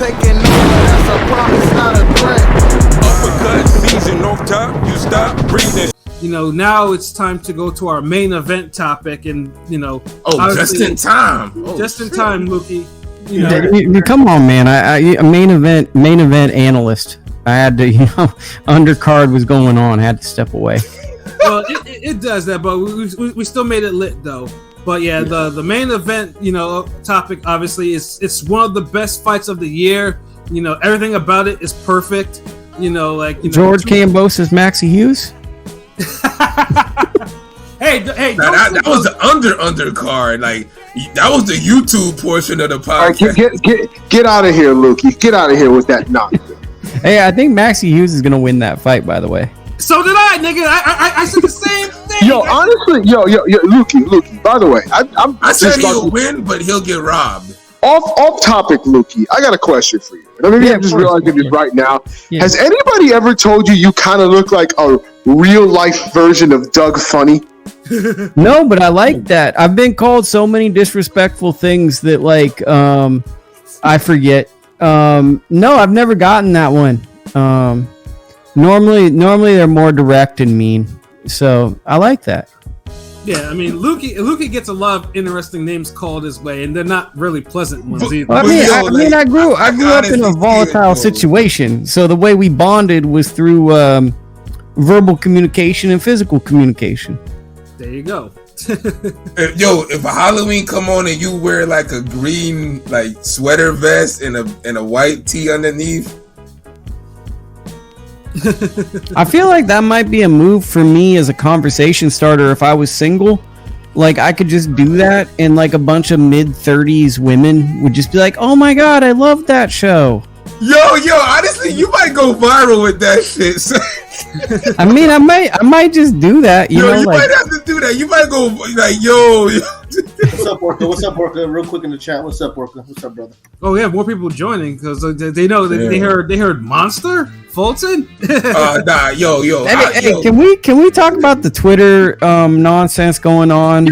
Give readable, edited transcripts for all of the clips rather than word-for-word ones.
taking over, that's a promise, not a threat. Uppercut, season off top, you stop breathing. You know, now it's time to go to our main event topic, and you know, just in time, in time, Mookie. You know, come on, man! I a main event analyst. I had to, undercard was going on. I had to step away. Well, it does that, but we still made it lit though. But yeah, the main event, topic obviously it's one of the best fights of the year. You know, everything about it is perfect. George Kambosos, Maxie Hughes. hey, that was the undercard. Like that was the YouTube portion of the podcast. Right, get out of here, Lukey. Get out of here with that nonsense. Hey, I think Maxie Hughes is gonna win that fight. By the way. So did I, nigga. I said the same thing. Yo, honestly, Lukey. By the way, I said he'll win, but he'll get robbed. Off topic, Lukey. I got a question for you. And I'm just realizing this right now. Yeah. Has anybody ever told you kind of look like a real life version of Doug Funny? No, but I like that. I've been called so many disrespectful things that I forget. No, I've never gotten that one. Normally they're more direct and mean. So I like that. Yeah, I mean, Lukey gets a lot of interesting names called his way, and they're not really pleasant ones either. I grew up in a volatile situation, so the way we bonded was through verbal communication and physical communication. There you go. If a Halloween come on and you wear like a green sweater vest and a white tee underneath. I feel like that might be a move for me as a conversation starter if I was single. Like I could just do that and a bunch of mid-30s women would just be like, "Oh my god, I love that show." Yo, honestly, you might go viral with that shit. I mean, I might just do that. You might have to do that. You might go yo. What's up, Orca? Real quick in the chat. What's up, Orca? What's up, brother? Oh, we have more people joining because they know they heard Monster Fulton. Yo. Hey, can we talk about the Twitter nonsense going on?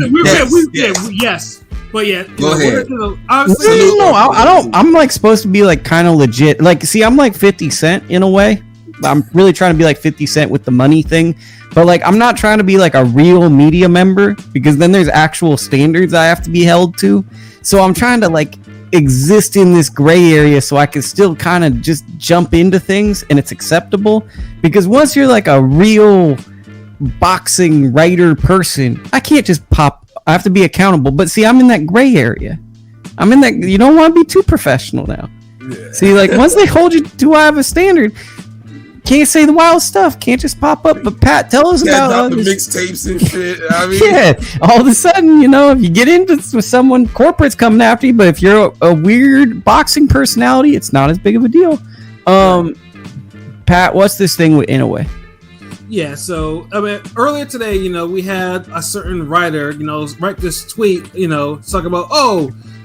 Yes. But yeah, go ahead. Obviously, no, I don't. I'm supposed to be kind of legit. See, I'm 50 Cent in a way. I'm really trying to be 50 Cent with the money thing, but I'm not trying to be a real media member because then there's actual standards I have to be held to. So I'm trying to exist in this gray area so I can still kind of just jump into things and it's acceptable. Because once you're a real boxing writer person, I can't just pop. I have to be accountable. But see, I'm in that gray area. I'm in that. You don't want to be too professional now. Yeah. See, once they hold you to I have a standard. Can't say the wild stuff. Can't just pop up. But Pat, tell us about the mixtapes and shit. I mean, yeah. All of a sudden, if you get into with someone, corporate's coming after you. But if you're a weird boxing personality, it's not as big of a deal. Pat, what's this thing with Inoue? Yeah. So earlier today, we had a certain writer, write this tweet, talk about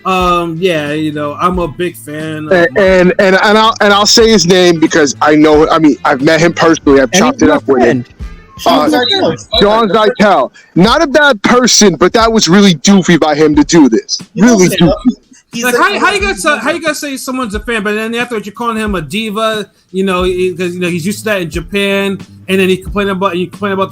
I'm a big fan. And I'll say his name because I know. I mean, I've met him personally. I've chopped it up with him. Sean Zeitel. Not a bad person, but that was really doofy by him to do this. Really doofy. How you gonna say someone's a fan, but then afterwards you're calling him a diva? Because he's used to that in Japan, and then you complain about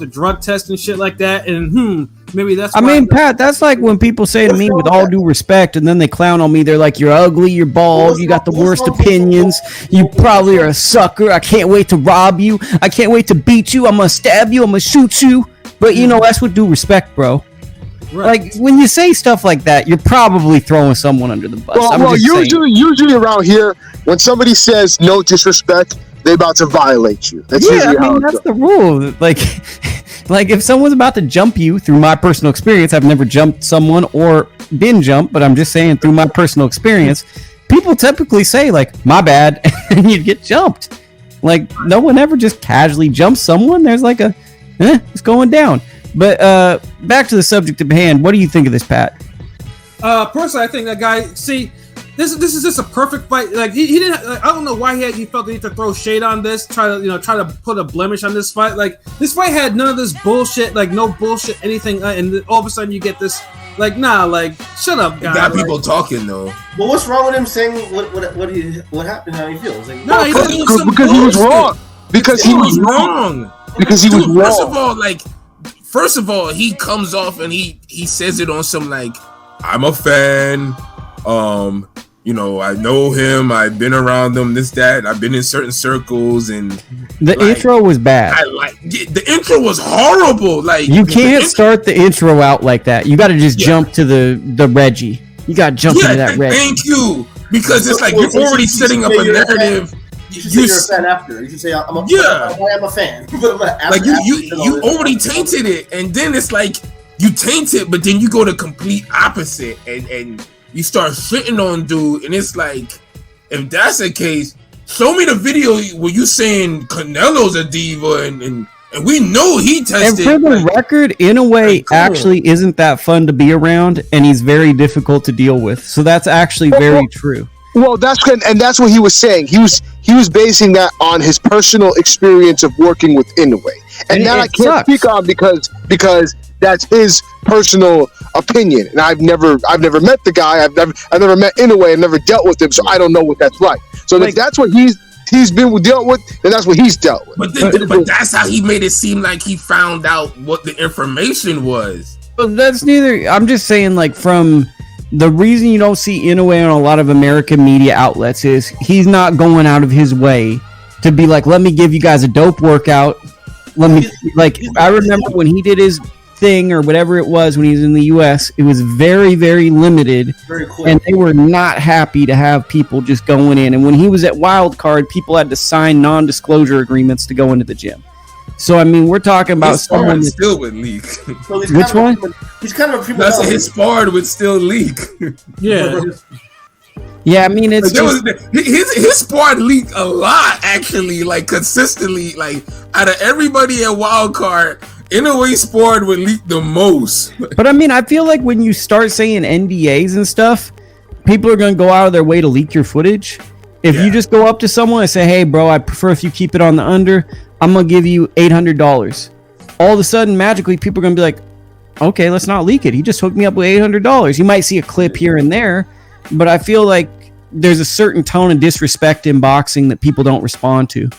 the drug test and shit like that, and maybe that's. Pat, that's when people say to me, with all due respect, and then they clown on me. They're like, "You're ugly, you're bald, you got the worst opinions, you probably are a sucker. I can't wait to rob you. I can't wait to beat you. I'm gonna stab you. I'm gonna shoot you." But that's with due respect, bro. Right. When you say stuff like that, you're probably throwing someone under the bus. Well, usually around here, when somebody says no disrespect, they're about to violate you. That's usually how that's the rule. If someone's about to jump you, through my personal experience, I've never jumped someone or been jumped, but I'm just saying through my personal experience, people typically say "my bad," and you get jumped. No one ever just casually jumps someone. There's it's going down. But back to the subject at hand. What do you think of this, Pat? Personally, I think that guy. See, this is just a perfect fight. He didn't. I don't know why he felt the need to throw shade on this. Try to put a blemish on this fight. This fight had none of this bullshit. No bullshit anything. And all of a sudden you get this Like, nah, like, shut up, guy. Got people talking though. But what's wrong with him saying what happened? How he feels? Like, No, because he was wrong. Because he was wrong. Because he was wrong. First of all, he comes off and he says it on some like, I'm a fan. You know, I know him. I've been around him. This, that. I've been in certain circles, and the intro was bad. The intro was horrible. Like, you can't start the intro out like that. You got to just jump to the Reggie. You got to jump into that Reggie. Thank you, because it's like you're already setting up a narrative. You should say you're a fan after. You should say I'm a fan. Like you already tainted it, and then it's like you taint it, but then you go to complete opposite, and you start shitting on dude, and it's like, if that's the case, show me the video where you saying Canelo's a diva, and we know he tested. And for the record, Inoue actually isn't that fun to be around, and he's very difficult to deal with. So that's actually very true. Well, that's what he was saying. He was basing that on his personal experience of working with Inoue, and that I can't speak on because that's his personal opinion. And I've never met the guy. I've never met Inoue and never dealt with him, so I don't know what that's like. So if that's what he's been dealt with, then that's what he's dealt with. But that's how he made it seem like he found out what the information was. But that's neither. I'm just saying, like, from the reason you don't see Inoue on a lot of American media outlets is he's not going out of his way to be like, let me give you guys a dope workout. I remember when he did his thing or whatever it was when he was in the US, it was very, very limited, very quick. And they were not happy to have people just going in. And when he was at Wildcard, people had to sign non-disclosure agreements to go into the gym. So I mean, we're talking about someone that still would leak. So which one? He's kind of that's his sparred would still leak. Yeah. Yeah, I mean, it's his sparred leaked a lot, actually, like consistently. Like out of everybody at Wildcard, Inoue sparred would leak the most. But I mean, I feel like when you start saying NDAs and stuff, people are going to go out of their way to leak your footage. If you just go up to someone and say, hey, bro, I prefer if you keep it on the under, I'm going to give you $800. All of a sudden, magically, people are going to be like, okay, let's not leak it. He just hooked me up with $800. You might see a clip here and there, but I feel like there's a certain tone of disrespect in boxing that people don't respond to.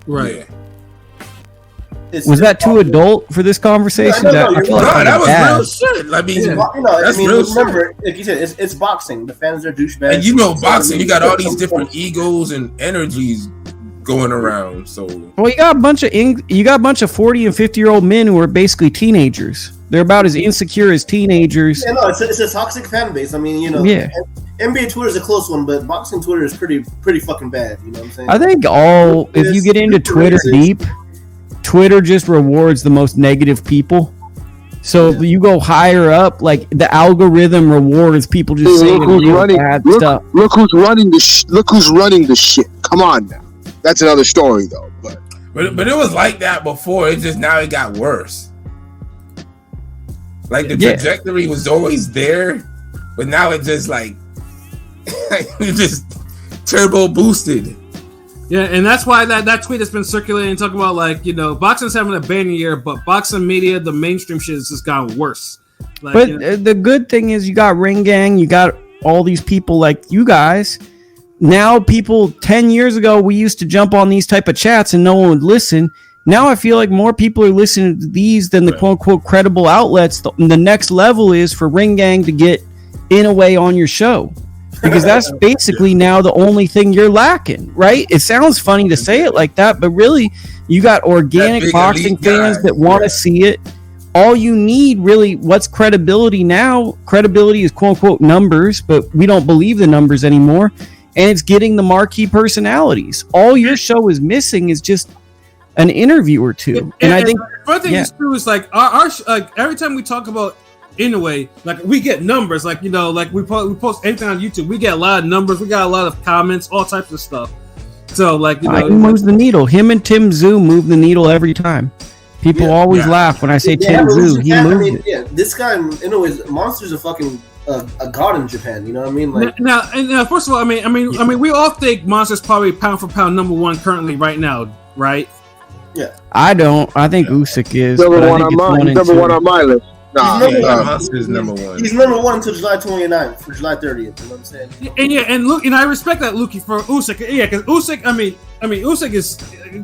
Right. Yeah. Was that too adult for this conversation? No, that was real shit. I mean, that's real remember, like you said, it's boxing. The fans are douchebags. And you know, boxing, you got all these different egos and energies going around. So, well, you got a bunch of 40 and 50-year-old men who are basically teenagers. They're about as insecure as teenagers. Yeah, no, it's a toxic fan base. I mean, you know, NBA Twitter is a close one, but boxing Twitter is pretty fucking bad. You know what I'm saying? I think if you get into Twitter deep, Twitter just rewards the most negative people. So if you go higher up, like the algorithm rewards people just saying bad stuff. Look who's running the shit. Come on now. That's another story though. But it was like that before. It just now it got worse. Like the trajectory was always there, but now it just like it just turbo boosted. Yeah, and that's why that tweet has been circulating, talking about, like, you know, boxing's having a banner year, but boxing media, the mainstream shit has just gotten worse. Like, but the good thing is you got Ring Gang, you got all these people like you guys. Now 10 years ago, we used to jump on these type of chats and no one would listen. Now I feel like more people are listening to these than the quote-unquote credible outlets. The next level is for Ring Gang to get Inoue on your show. Because that's basically now the only thing you're lacking, right? It sounds funny to say it like that, but really, you got organic boxing fans that want to see it. All you need, really, what's credibility now? Credibility is quote-unquote numbers, but we don't believe the numbers anymore. And it's getting the marquee personalities. All your show is missing is just an interview or two. And I think one thing is true is like our like every time we talk about Inoue, like we get numbers, like, you know, like we post anything on YouTube, we get a lot of numbers, we got a lot of comments, all types of stuff. So, like, you know, he moves the needle. Him and Tim Zhu move the needle every time. People always laugh when I say Tim Zhu. He moves it. Yeah, this guy Inoue, Monster's a fucking a god in Japan. You know what I mean? Like now, first of all, I mean, we all think Monster's probably pound for pound number one currently right now, right? Yeah. I don't. I think Usyk is number one on my list. Monster is number one. He's number one until July 29th or July 30th. You know what I'm saying? And look, and I respect that, Lukey, for Usyk. Yeah, because Usyk, I mean, Usyk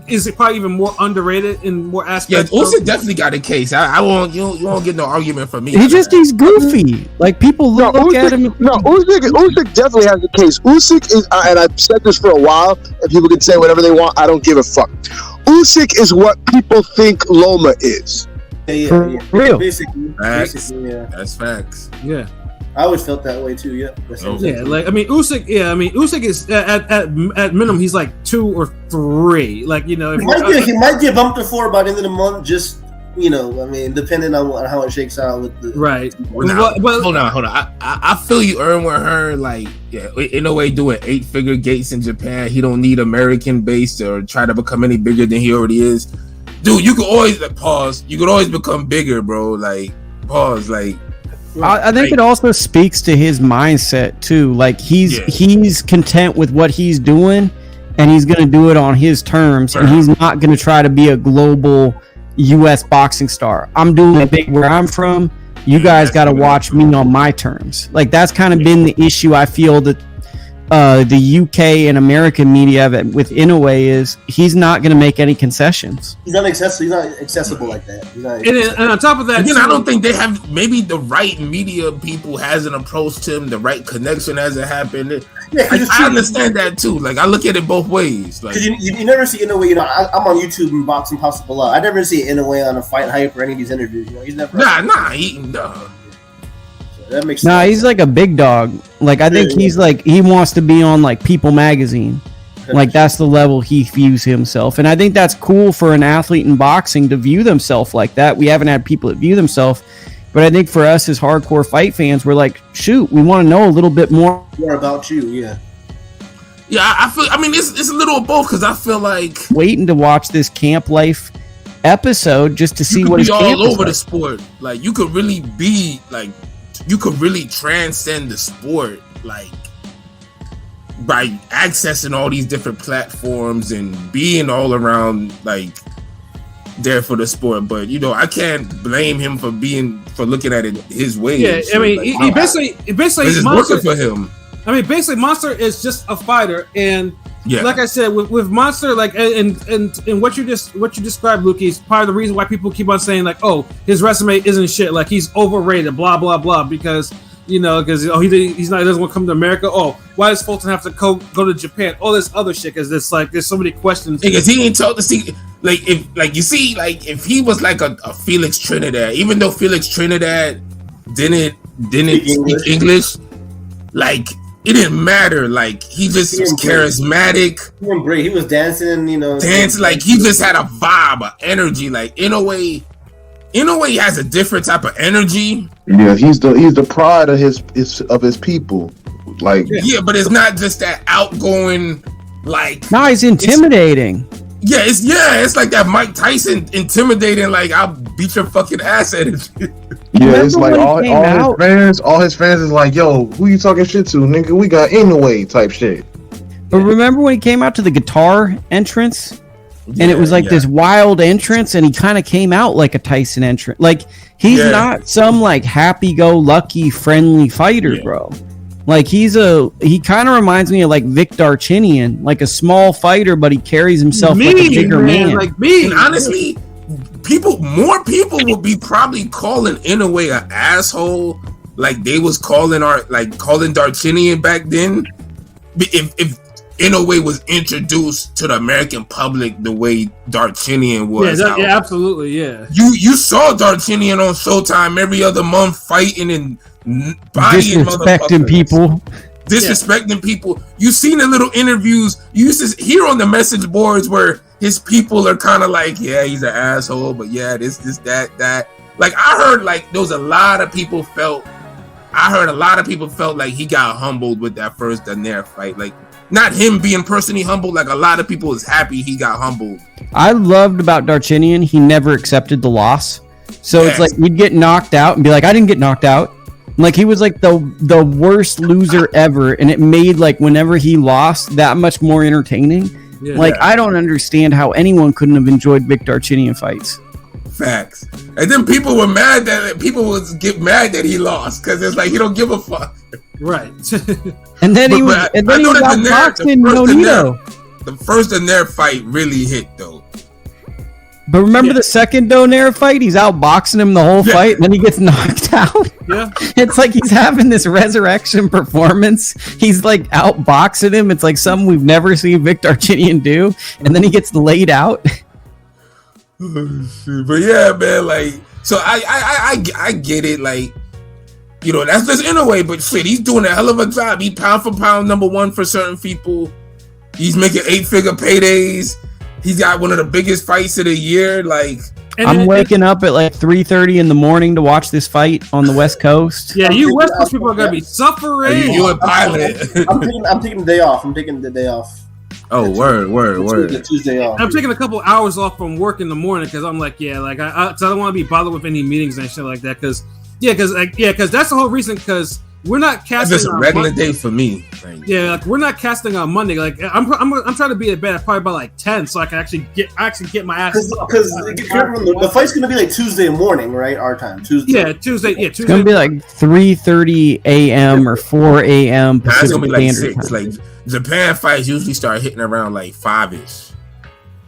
is probably even more underrated in more aspects. Yeah, Usyk definitely got a case. I won't. You won't get no argument from me. He's goofy. Like people look at him. Usyk definitely has a case. Usyk is, and I've said this for a while, and people can say whatever they want. I don't give a fuck. Usyk is what people think Loma is. Yeah. Real. Basically, yeah. That's facts. Yeah. I always felt that way too. Yeah. Yeah, like Usyk. Yeah, Usyk is at minimum he's like 2 or 3. Like he might get bumped to 4 by the end of the month. Just depending on how it shakes out with the right. Hold on. I feel you, Earn, with her. Like, yeah, in a way, doing 8-figure gates in Japan. He don't need American base or try to become any bigger than he already is. Dude, you could always pause. You could always become bigger, bro. Like, pause. Like, I think it also speaks to his mindset too. Like he's content with what he's doing, and he's gonna do it on his terms, and he's not gonna try to be a global U.S. boxing star. I'm doing it big where I'm from. You guys got to watch me on my terms. Like that's kind of been the issue I feel that the UK and American media with Inoue is he's not going to make any concessions. He's not accessible like that. And on top of that, again, I don't think they have maybe the right media people hasn't approached him, the right connection hasn't happened. Yeah, I understand that too. Like I look at it both ways. Like you never see Inoue. I'm on YouTube and Boxing Possible. I never see Inoue on a Fight Hype or any of these interviews. He's never. Nah. That makes sense. He's like a big dog. Like I think he's like he wants to be on like People magazine. Like that's the level he views himself, and I think that's cool for an athlete in boxing to view themselves like that. We haven't had people that view themselves, but I think for us as hardcore fight fans, we're like, shoot, we want to know a little bit more about you. Yeah. I feel. I mean, it's a little of both because I feel like waiting to watch this Camp Life episode just to see what his camp all over like. The sport. Like you could really be like. You could really transcend the sport, like by accessing all these different platforms and being all around, like there for the sport. But I can't blame him for looking at it his way. Yeah, I mean, he basically it's working for him. I mean, basically, Monster is just a fighter, and like I said, with Monster, like and what you described, Luke, is part of the reason why people keep on saying like, oh, his resume isn't shit, like he's overrated, blah blah blah, because he doesn't want to come to America. Oh, why does Fulton have to go to Japan? All this other shit, because it's like there's so many questions. Because he ain't told to see if he was like a Felix Trinidad, even though Felix Trinidad didn't speak English, like. It didn't matter. Like he just was charismatic. He was dancing, dancing like he just had a vibe, an energy. Like Inoue has a different type of energy. Yeah, he's the pride of his people. Like but it's not just that outgoing. Like no, he's intimidating. It's like that Mike Tyson intimidating. Like I'll beat your fucking ass energy. Yeah, it's like all his fans is like, yo, who you talking shit to, nigga? We got Inoue type shit. But remember when he came out to the guitar entrance? And it was like this wild entrance, and he kind of came out like a Tyson entrance. Like, he's not some like happy-go-lucky, friendly fighter, bro. Like, he kind of reminds me of like Vic Darchinyan, like a small fighter, but he carries himself like a bigger man. Like me. And honestly, more people will be probably calling Inoue an asshole, like they was calling Darchinyan back then. If Inoue was introduced to the American public the way Darchinyan was, absolutely, You saw Darchinyan on Showtime every other month fighting and bodying disrespecting people. Disrespecting people. You seen the little interviews you used to hear on the message boards where his people are kind of like, he's an asshole, but this, that. Like I heard, like there was a lot of people felt like he got humbled with that first Daenerys fight. Like not him being personally humbled, like a lot of people was happy he got humbled. I loved about Darchinyan, he never accepted the loss. So it's like he'd get knocked out and be like, I didn't get knocked out. Like he was like the worst loser ever, and it made like whenever he lost that much more entertaining. I don't understand how anyone couldn't have enjoyed Vic Darchinyan fights. Facts. And then people were mad that get mad that he lost because it's like he don't give a fuck. Right. And then he was outboxing Nonito. The first Daenerys fight really hit though. But remember the second Daenerys fight? He's outboxing him the whole fight, and then he gets knocked out. Yeah. It's like he's having this resurrection performance. He's like outboxing him. It's like something we've never seen Victor Archinian do, and then he gets laid out. But yeah, man, like, so I get it, like, you know, that's just Inoue, but shit, he's doing a hell of a job. He pound for pound #1 for certain people. He's making 8-figure paydays. He's got one of the biggest fights of the year. Like, I'm waking up at like 3:30 in the morning to watch this fight on the West Coast. Yeah, you West Coast people are gonna be suffering. You a pilot? I'm taking the day off. I'm taking the day off. Oh, word. The Tuesday off. I'm taking a couple hours off from work in the morning because I'm like, yeah, like I don't want to be bothered with any meetings and shit like that. Because that's the whole reason. Because we're not casting. That's just a regular day for me. Like, yeah, like we're not casting on Monday. Like I'm trying to be at bed probably by like 10, so I can actually get my ass. Because the fight's gonna be like Tuesday morning, right? Our time, Tuesday. Yeah, Tuesday. Yeah, Tuesday. It's gonna be like 3:30 a.m. or 4 a.m. That's Pacific gonna be like Standard 6. Time. Like Japan fights usually start hitting around like 5ish.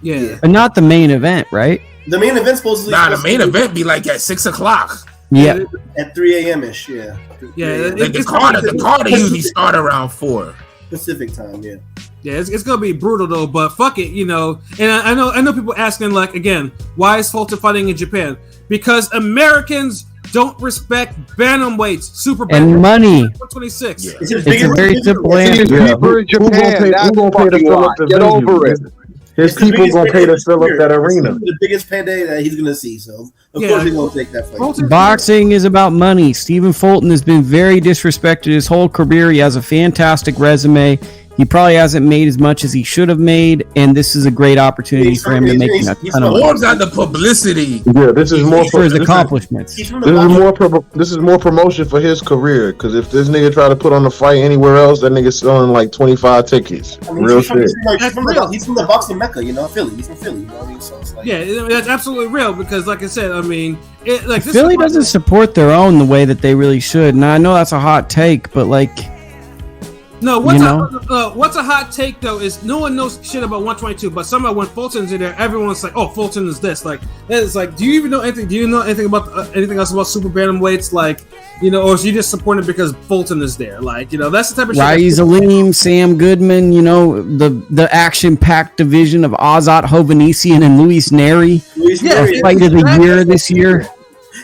Yeah, but not the main event, right? The main event's supposedly. The main event be like at 6 o'clock. Yeah, at 3 a.m. ish. Yeah. Like the card usually start around 4 Pacific time. Yeah. Yeah, it's gonna be brutal though, but fuck it, you know. And I know people asking like again, why is Fulton fighting in Japan? Because Americans don't respect bantamweights, super and money. 126. Yeah. It's a very simple answer. People in Japan, that's fucking why. Get over it. His people gonna pay to fill up that arena. The biggest payday that he's gonna see. So of course he won't take that fight. Boxing is about money. Stephen Fulton has been very disrespected his whole career. He has a fantastic resume. He probably hasn't made as much as he should have made, and this is a great opportunity for him to make a ton of money. More got the publicity. Yeah, this is more for his accomplishments. This is more promotion for his career. Because if this nigga try to put on a fight anywhere else, that nigga's selling like 25 tickets. I mean, Real shit. He's from the boxing mecca, you know, Philly. He's from Philly, you know what I mean? So it's like, yeah, that's absolutely real because, like I said, I mean, Philly doesn't support their own the way that they really should. Now I know that's a hot take, but like. No, what's a hot take though is no one knows shit about 122, but somehow when Fulton's in there, everyone's like, "Oh, Fulton is this." Like, it's like, do you even know anything? Do you know anything about anything else about super bantamweights? Like, you know, or is you just supporting because Fulton is there? Like, you know, that's the type of shit. Raiz Aleem, Sam Goodman, you know, the action-packed division of Azat Hovhannissian and Luis Neri. Fight of the year this year.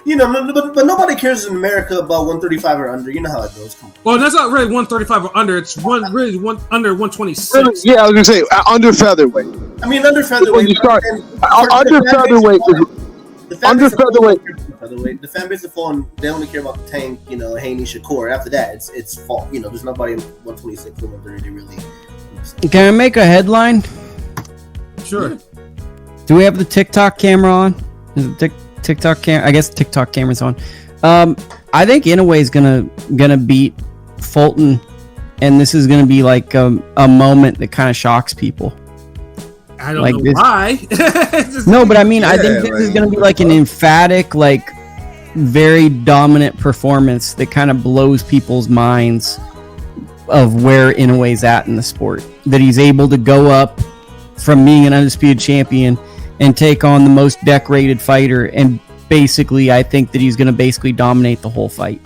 You know, but nobody cares in America about 135 or under. You know how it goes. Come on. Well, that's not really 135 or under. It's under 126. Yeah, I was gonna say under featherweight. I mean, under featherweight. Under featherweight. Under featherweight. The fan base of Fulton, they only care about the Tank, you know, Haney, Shakur. After that, it's fault. You know, there's nobody in 126 or 130 really. Can I make a headline? Sure. Do we have the TikTok camera on? Is it TikTok camera? I guess TikTok camera's on. I think Inoue is gonna beat Fulton, and this is gonna be like a moment that kind of shocks people. I don't know why. No, but I mean, I think this is gonna be like an emphatic, like very dominant performance that kind of blows people's minds of where Inoue's at in the sport. That he's able to go up from being an undisputed champion and take on the most decorated fighter, and basically, I think that he's going to basically dominate the whole fight.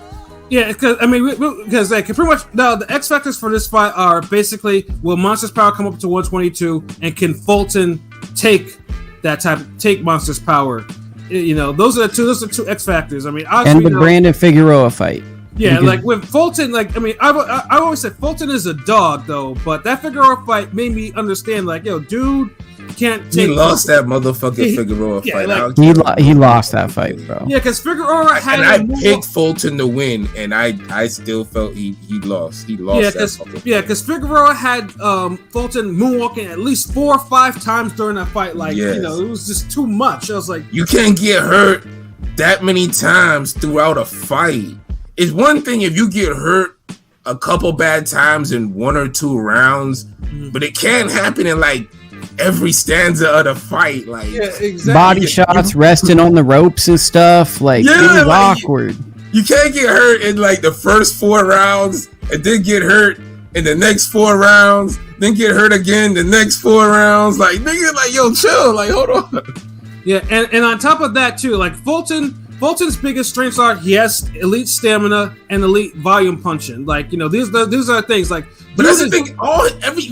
Yeah, because I mean, because like pretty much now the X factors for this fight are basically will Monster's Power come up to 122, and can Fulton take Monster's Power? You know, those are the two X factors. I mean, and the Brandon Figueroa fight. Yeah, like with Fulton, like I mean, I always said Fulton is a dog though, but that Figueroa fight made me understand, like, yo, dude. Can't take he lost that motherfucking Figueroa fight. Like, he lost that fight, bro. Yeah, because Figueroa had. And I picked Fulton to win, and I still felt he lost. He lost. Because Figueroa had Fulton moonwalking at least 4 or 5 times during that fight. Like, you know, it was just too much. I was like, you can't get hurt that many times throughout a fight. It's one thing if you get hurt a couple bad times in 1 or 2 rounds, but it can't happen in like every stanza of the fight. Like exactly. Body shots, resting on the ropes and stuff. Like, Yeah, it was like- awkward. you can't get hurt in like the first 4 rounds and then get hurt in the next 4 rounds, then get hurt again the next 4 rounds. Like, nigga, like, yo, chill. Like, hold on. Yeah, and on top of that too, like Fulton's biggest strengths are he has elite stamina and elite volume punching. Like, you know, these are things like. But that's the thing.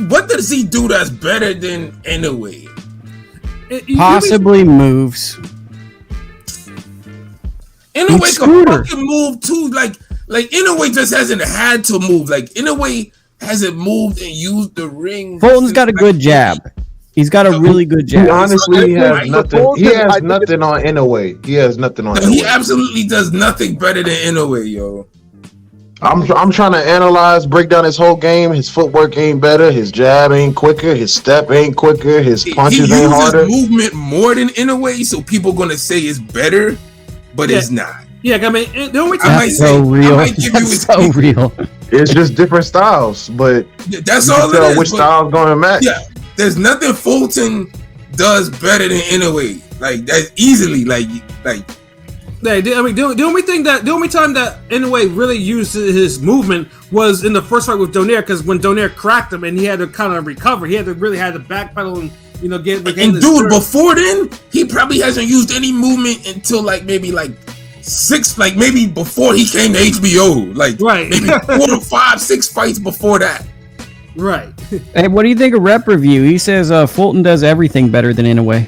What does he do that's better than Inoue? Possibly moves. Inoue can Scooter. fucking move too. Like Inoue just hasn't had to move. Like Inoue hasn't moved and used the ring. Fulton's got a good jab. He's got a really good He jab. honestly has nothing. He has I think nothing on Inoue. He has nothing on. He Inoue. absolutely does nothing better than Inoue, yo. I'm trying to analyze, break down his whole game. His footwork ain't better. His jab ain't quicker. His step ain't quicker. His punches he ain't uses harder. movement more than Inoue, so people gonna say it's better, but it's not. Yeah, I mean, the only I time might That's say- so real. I might give you That's his- so real. It's just different styles, but That's you all can it tell is. which but- style's going to match. Yeah, there's nothing Fulton does better than Inoue. Like that's easily like. Yeah, I mean, the only time that Inoue really used his movement was in the first fight with Donaire, because when Donaire cracked him and he had to kind of recover, he had to backpedal and, you know, get. And dude, before then, he probably hasn't used any movement until like maybe like 6, like maybe before he came to HBO. Like Right. maybe 4 to 5, 6 fights before that. Right. Hey, what do you think of Rep Review? He says Fulton does everything better than Inoue.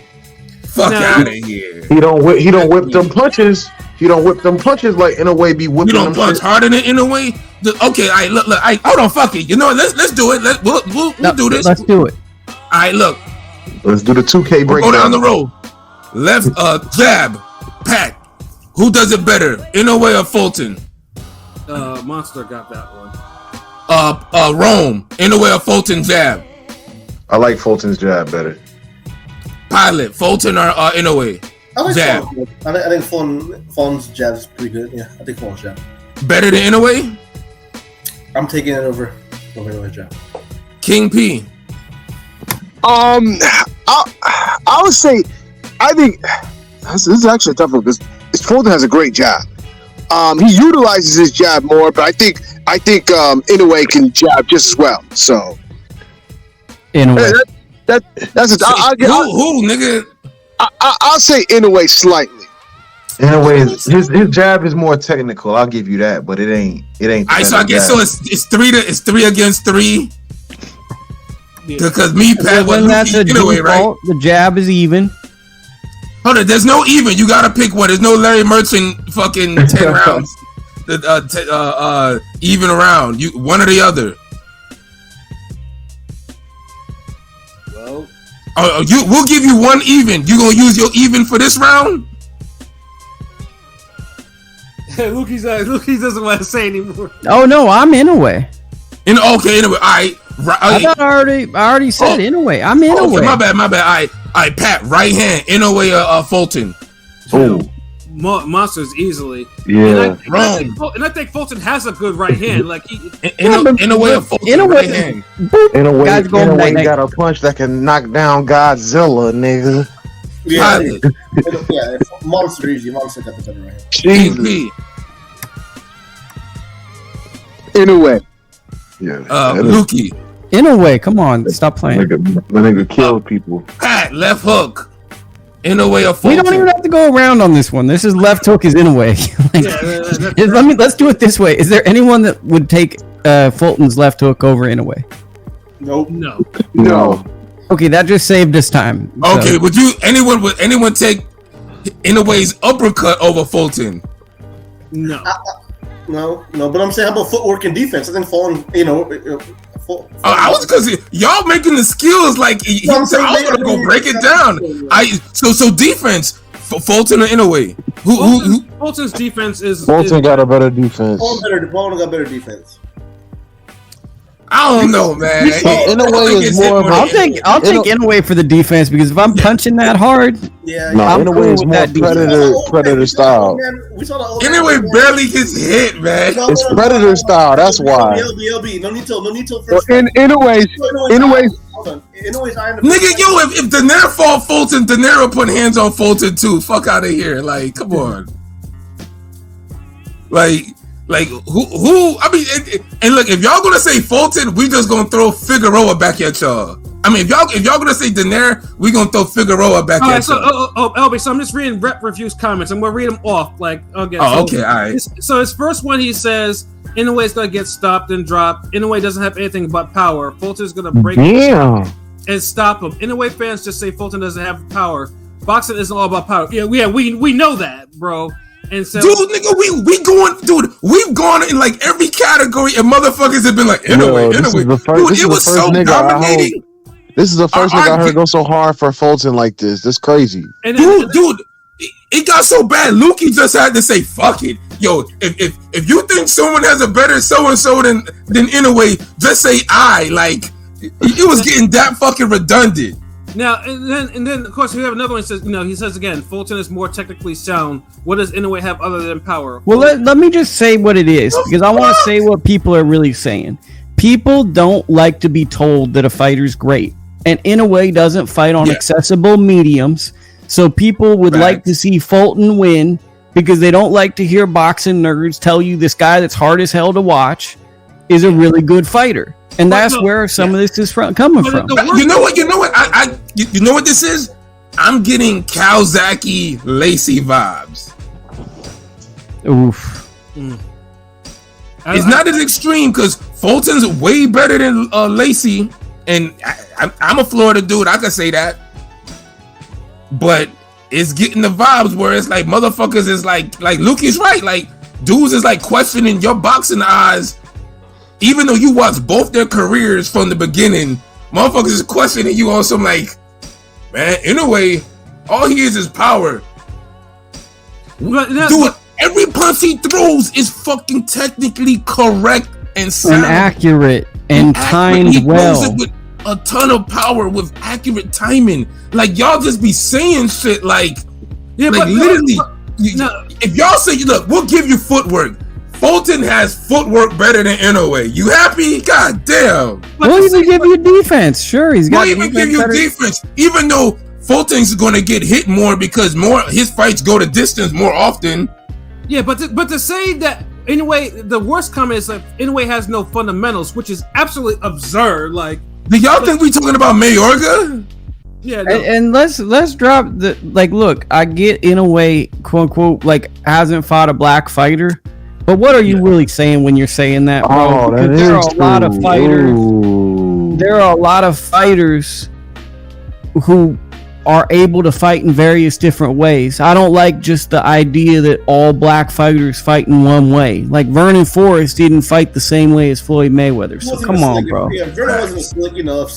Fuck No. out of here. He don't whip them punches. He don't whip them punches like Inoue be You whipping don't them punch shit. harder than Inoue. Okay, all right, look, hold on, fuck it. You know what? Let's do it. We'll do this. Let's do it. All right, look. Let's do the 2K We'll breakdown. go down the road. Left jab, Pat. Who does it better, Inoue or Fulton? Monster got that one. Rome, Inoue or Fulton jab? I like Fulton's jab better. Pilot, Fulton or Inoue? I like Jab. Fulton. I think Fulton's jab is pretty good. Yeah, I think Fulton's jab. Better than Inoue? I'm taking it over Inoue's jab. King P. I would say, I think this is actually a tough one because Fulton has a great jab. He utilizes his jab more, but I think Inoue can jab just as well. So Inoue. that's Who, nigga? I'll say Inoue slightly. Inoue, his jab is more technical. I'll give you that, but it ain't. All right, so I guess jab. it's 3 against 3. Because me, Pat, When that's a Inoue, right? default, the jab is even. Hold on, there's no even. You gotta pick one. There's no Larry Merchant fucking 10 rounds. Even round. You one or the other. Well, We'll give you one even. You gonna use your even for this round? Luki's doesn't want to say anymore. Oh no, I'm Inoue. Okay, anyway, all right. I thought I already said Inoue. I'm Inoue. Okay, my bad. All right, Pat, right hand, Inoue or Fulton. Oh, Monsters easily. yeah. And I think Fulton has a good right hand. Like Inoue or Fulton, Inoue- right hand. Inoue, Guys go Inoue night-night. got a punch that can knock down Godzilla, nigga. Yeah, Pilot, yeah. Monster easy. Monster got the better right hand. King Jesus. P, Inoue. Yeah. Lukey, Inoue, come on, stop playing. My nigga killed people. Pat, left hook, Inoue or We Fulton. don't even have to go around on this one. This is left hook is Inoue. Like, let's do it this way. Is there anyone that would take Fulton's left hook over Inoue? Nope. no. No. Okay, that just saved us time. So- Okay, would anyone take Inoue's uppercut over Fulton? No. No. But I'm saying, how about footwork and defense? I think Fulton, I was because y'all making the skills like I was gonna go break it down. So defense, Fulton or Inoue? Who? Fulton's defense is Fulton got a better defense. Fulton got better defense. I don't know, man. Inoue is more of a- I'll take Inoue for the defense because if I'm punching that hard, Yeah. No, I'm Inoue cool is with more that predator style. We saw the old Inoue barely gets hit, man. It's predator style, that's why. LB. No need to Well, Inoue's hold on. Inoue's iron. Nigga, yo, if Daenerys fought Fulton, Daenerys put hands on Fulton too. Fuck out of here. Like, come on. Like who? I mean, and look, if y'all gonna say Fulton, we just gonna throw Figueroa back at y'all. I mean, if y'all gonna say Daenerys, we gonna throw Figueroa back at y'all. LB, so I'm just reading Rep Review's comments. I'm gonna read them off. Like, okay. Okay, all right. So his first one, he says, Inoue's gonna get stopped and dropped. Inoue doesn't have anything but power. Fulton's gonna break and stop him. Inoue fans just say Fulton doesn't have power. Boxing isn't all about power. Yeah, we know that, bro. And so, dude, nigga, we've gone in like every category, and motherfuckers have been like, Inoue. Dude, it was so dominating. This is the first nigga I heard go so hard for Fulton like this. That's crazy. Dude, it got so bad. Lukey just had to say, "Fuck it, yo." If you think someone has a better so and so than Inoue, just say I. Like, it was getting that fucking redundant. Now and then of course we have another one. That says, he says again, Fulton is more technically sound. What does Inoue have other than power? Well, let me just say what it is, because I want to say what people are really saying. People don't like to be told that a fighter's great, and Inoue doesn't fight on accessible mediums. So people would like to see Fulton win because they don't like to hear boxing nerds tell you this guy that's hard as hell to watch is a really good fighter. And that's where some of this is coming from. You know what? You know what this is? I'm getting Kawasaki Lacey vibes. Oof. It's not as extreme because Fulton's way better than Lacey, and I'm a Florida dude. I can say that, but it's getting the vibes where it's like motherfuckers is like Lukey's right. Like dudes is like questioning your boxing eyes. Even though you watch both their careers from the beginning, motherfuckers is questioning you on some like, man, in a way, all he is power. Dude, every punch he throws is fucking technically correct and sound. And accurate and timed he well. Throws it with a ton of power with accurate timing. Like, y'all just be saying shit like, literally, if y'all say, look, we'll give you footwork. Fulton has footwork better than Inoue. You happy? God damn. We'll even give you defense. Sure, he's got. We'll even give you defense, even though Fulton's going to get hit more because his fights go to distance more often. Yeah, but to say that Inoue, the worst comment is that Inoue has no fundamentals, which is absolutely absurd. Like, do y'all think we talking about Mayorga? Yeah, no. And let's drop the look. I get Inoue, quote unquote, like hasn't fought a black fighter. But what are you really saying when you're saying that, bro? Because there are a lot of fighters. There are a lot of fighters who are able to fight in various different ways. I don't like just the idea that all black fighters fight in one way. Like Vernon Forrest didn't fight the same way as Floyd Mayweather. So come on, bro. Yeah, Vernon wasn't a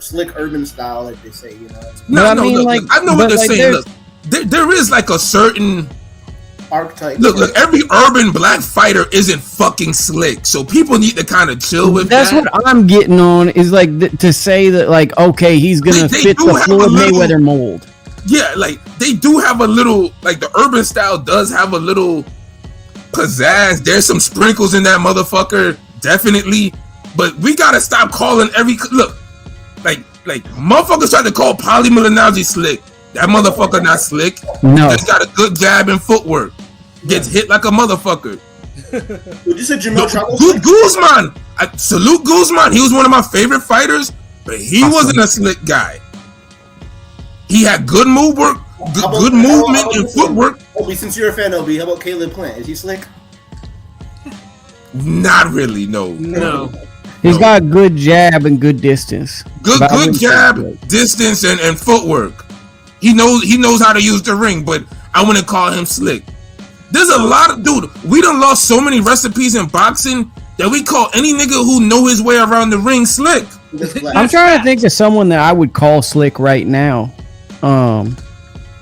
slick urban style, like they say. I know what they're saying. Look, there is like a certain archetype. Look, every urban black fighter isn't fucking slick, so people need to kind of chill with that. That's what I'm getting on, is like to say that, like, okay, he's gonna fit the Floyd Mayweather mold. Yeah, like they do have a little, like the urban style does have a little pizzazz. There's some sprinkles in that motherfucker, definitely. But we gotta stop calling like motherfuckers try to call Paulie Malignaggi slick. That motherfucker not slick. No. He's got a good jab and footwork. Gets hit like a motherfucker. Would you say Jamel Charlo? Guzman. I salute Guzman. He was one of my favorite fighters, but he wasn't a slick guy. He had good move work, good movement and footwork. Obi, since you're a fan, Obi, how about Caleb Plant? Is he slick? Not really, no. He's got good jab and good distance. Good jab, distance, and footwork. He knows how to use the ring, but I wouldn't call him slick. There's a lot of we done lost so many recipes in boxing that we call any nigga who know his way around the ring slick. I'm trying to think of someone that I would call slick right now.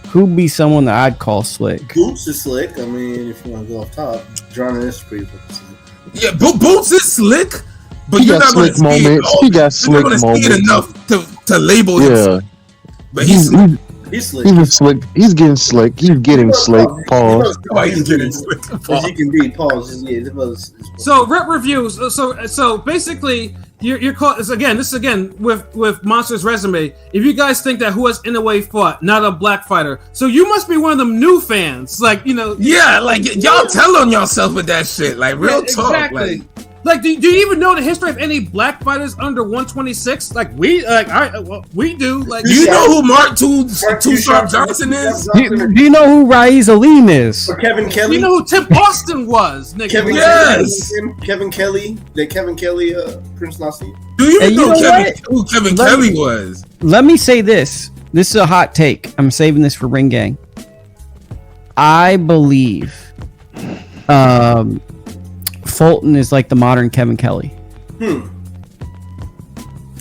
Who'd be someone that I'd call slick? Boots is slick. I mean, if you want to go off top, John is pretty fucking slick. Yeah, Boots is slick, but you're not going to see it. He got slick moments. You're not going to see it enough to label him. But he's slick. He's slick. He's slick. He's getting slick. He's getting slick. Pause. Why he's getting slick? As you can read, pause. Yeah, so rep reviews. So basically, you're caught. This is again with Monster's resume. If you guys think that who has Inoue fought, not a black fighter, so you must be one of them new fans. Like, you know. Yeah, like y'all tell on yourself with that shit. Like real talk. Exactly. Like, do you even know the history of any black fighters under 126? Like we do. Like, do you know who Mark Two Sharp Johnson is? Do you know who Raiz Aleem is? Or Kevin Kelly. You know who Tim Austin was? Nigga. Kevin Kelly, Prince Nassim. Do you know who Kevin Kelly me, was? Let me say this. This is a hot take. I'm saving this for Ring Gang. I believe Fulton is like the modern Kevin Kelly.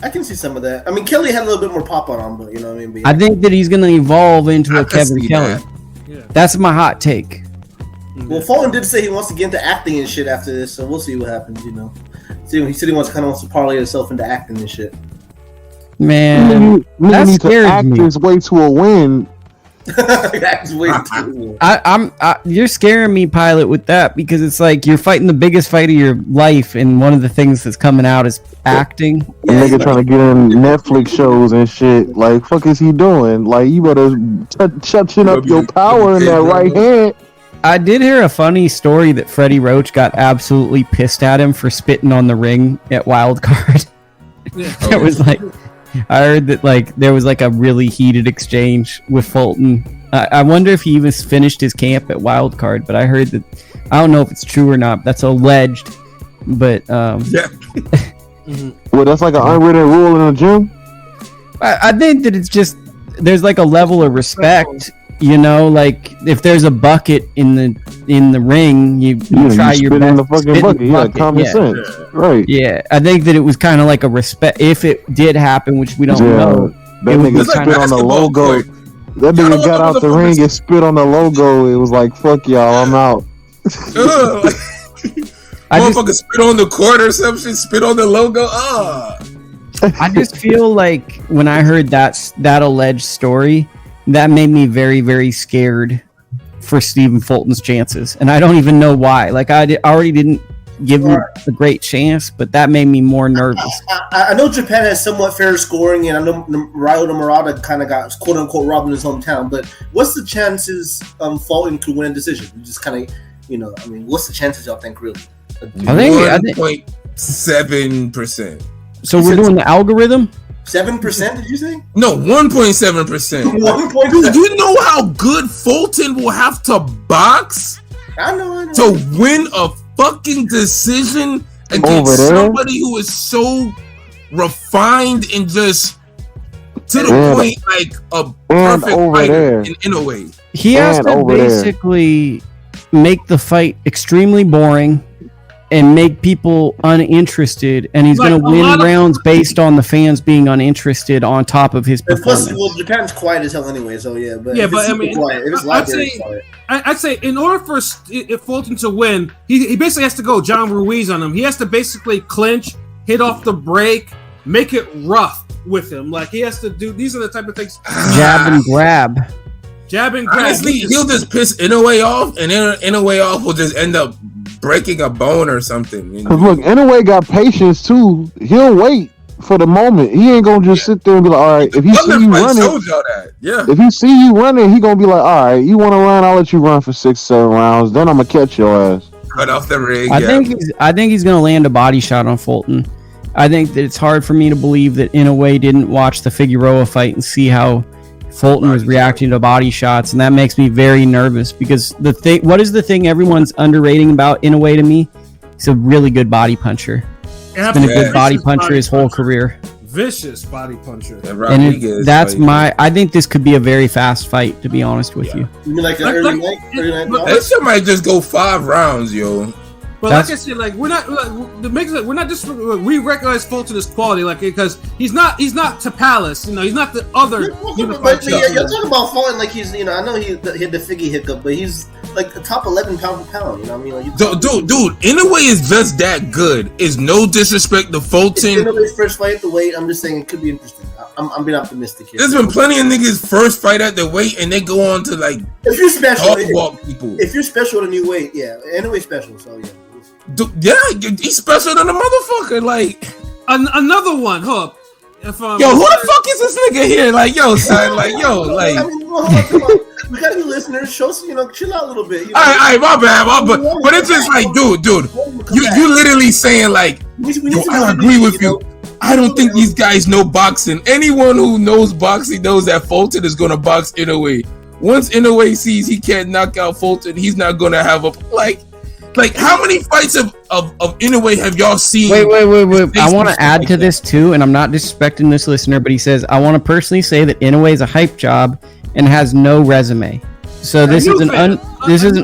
I can see some of that. I mean, Kelly had a little bit more pop on him, but you know what I mean? I think that he's going to evolve into a Kevin Kelly. Yeah. That's my hot take. Well, Fulton did say he wants to get into acting and shit after this, so we'll see what happens, you know. See, he said he wants to parlay himself into acting and shit. Man, that need to scares act me. his way to a win. You're scaring me, Pilot, with that, because it's like you're fighting the biggest fight of your life, and one of the things that's coming out is acting. Nigga trying to get in Netflix shows and shit. Like, fuck is he doing? Like, you better shut up your power in that right hand. I did hear a funny story that Freddie Roach got absolutely pissed at him for spitting on the ring at Wild Card. It was like, I heard that like there was like a really heated exchange with Fulton. I wonder if he even finished his camp at Wild Card, but I heard that, I don't know if it's true or not. That's alleged, but Well, that's like an unwritten rule in the gym. I think that it's just there's like a level of respect. You know, like if there's a bucket in the ring, you try your best. In the fucking bucket. Yeah, common sense. Right. Yeah, I think that it was kind of like a respect. If it did happen, which we don't know, that nigga spit on the logo. That nigga got out the ring and spit on the logo. It was like, fuck y'all, I'm out. Motherfucker spit on the court or some shit. Spit on the logo. I just feel like when I heard that alleged story, that made me very, very scared for Stephen Fulton's chances. And I don't even know why. Like, I already didn't give him a great chance, but that made me more nervous. I know Japan has somewhat fair scoring, and I know Ryota Murata kind of got quote-unquote robbed in his hometown, but what's the chances Fulton could win a decision? You just kind of, you know, I mean, what's the chances y'all think, really? I think 1.7%. So we're doing the algorithm? 7%, did you say? No, 1.7%. Dude, you know how good Fulton will have to box? I know. To win a fucking decision against somebody who is so refined and just to the point, like a perfect fighter in a way. He has to basically make the fight extremely boring and make people uninterested, and he's going to win rounds based on the fans being uninterested on top of his performance. Plus, Japan's quiet as hell anyway, so yeah. But I mean, I'd say in order for Fulton to win, he basically has to go John Ruiz on him. He has to basically clinch, hit off the break, make it rough with him. Like, he has to do, these are the type of things. Jab and grab. Honestly, he'll just piss Inoue off, and Inoue off will just end up breaking a bone or something. You know? Cause look, Inoue got patience too. He'll wait for the moment. He ain't gonna just sit there and be like, all right, if he see you running, if he see you running, he gonna be like, all right, you want to run, I'll let you run for 6-7 rounds. Then I'm gonna catch your ass. Cut off the ring. I think he's gonna land a body shot on Fulton. I think that it's hard for me to believe that Inoue didn't watch the Figueroa fight and see how Fulton was reacting to body shots, and that makes me very nervous because what is the thing everyone's underrating about Inoue to me? He's a really good body puncher. He's been a good body puncher his whole career. Vicious body puncher. And I think this could be a very fast fight, to be honest with you. You mean like an early night? That shit might just go 5 rounds, yo. But like I said, like we're not just we recognize Fulton as quality, like because he's not to Palace, you know, he's not the other. You're talking about Fulton like he's, you know, I know he hit the Figgy hiccup, but he's like the top 11 pound for pound. You know what I mean? Like, dude, Inoue is just that good. Is no disrespect to Fulton. Inoue's first fight at the weight. I'm just saying it could be interesting. I'm being optimistic here. There's been plenty of niggas first fight at the weight and they go on to like if you're special, walk people. If you're special at a new weight, yeah, Inoue's special. So yeah. Dude, yeah, he's special than a motherfucker. Like, Another one. Hold up. Yo, who the fuck is this nigga here? Like, yo, son, like, yo, like. I mean, well, hold on. We got any listeners? Show some, chill out a little bit. All right, my bad, but it's just like, dude, you literally saying like, yo, I agree with you. I don't think these guys know boxing. Anyone who knows boxing knows that Fulton is gonna box Inoue. Once Inoue sees he can't knock out Fulton, he's not gonna have a like how many fights of Inoue have y'all seen? Wait. I want to add to this too, and I'm not disrespecting this listener, but he says, I want to personally say that Inoue is a hype job and has no resume. So this is an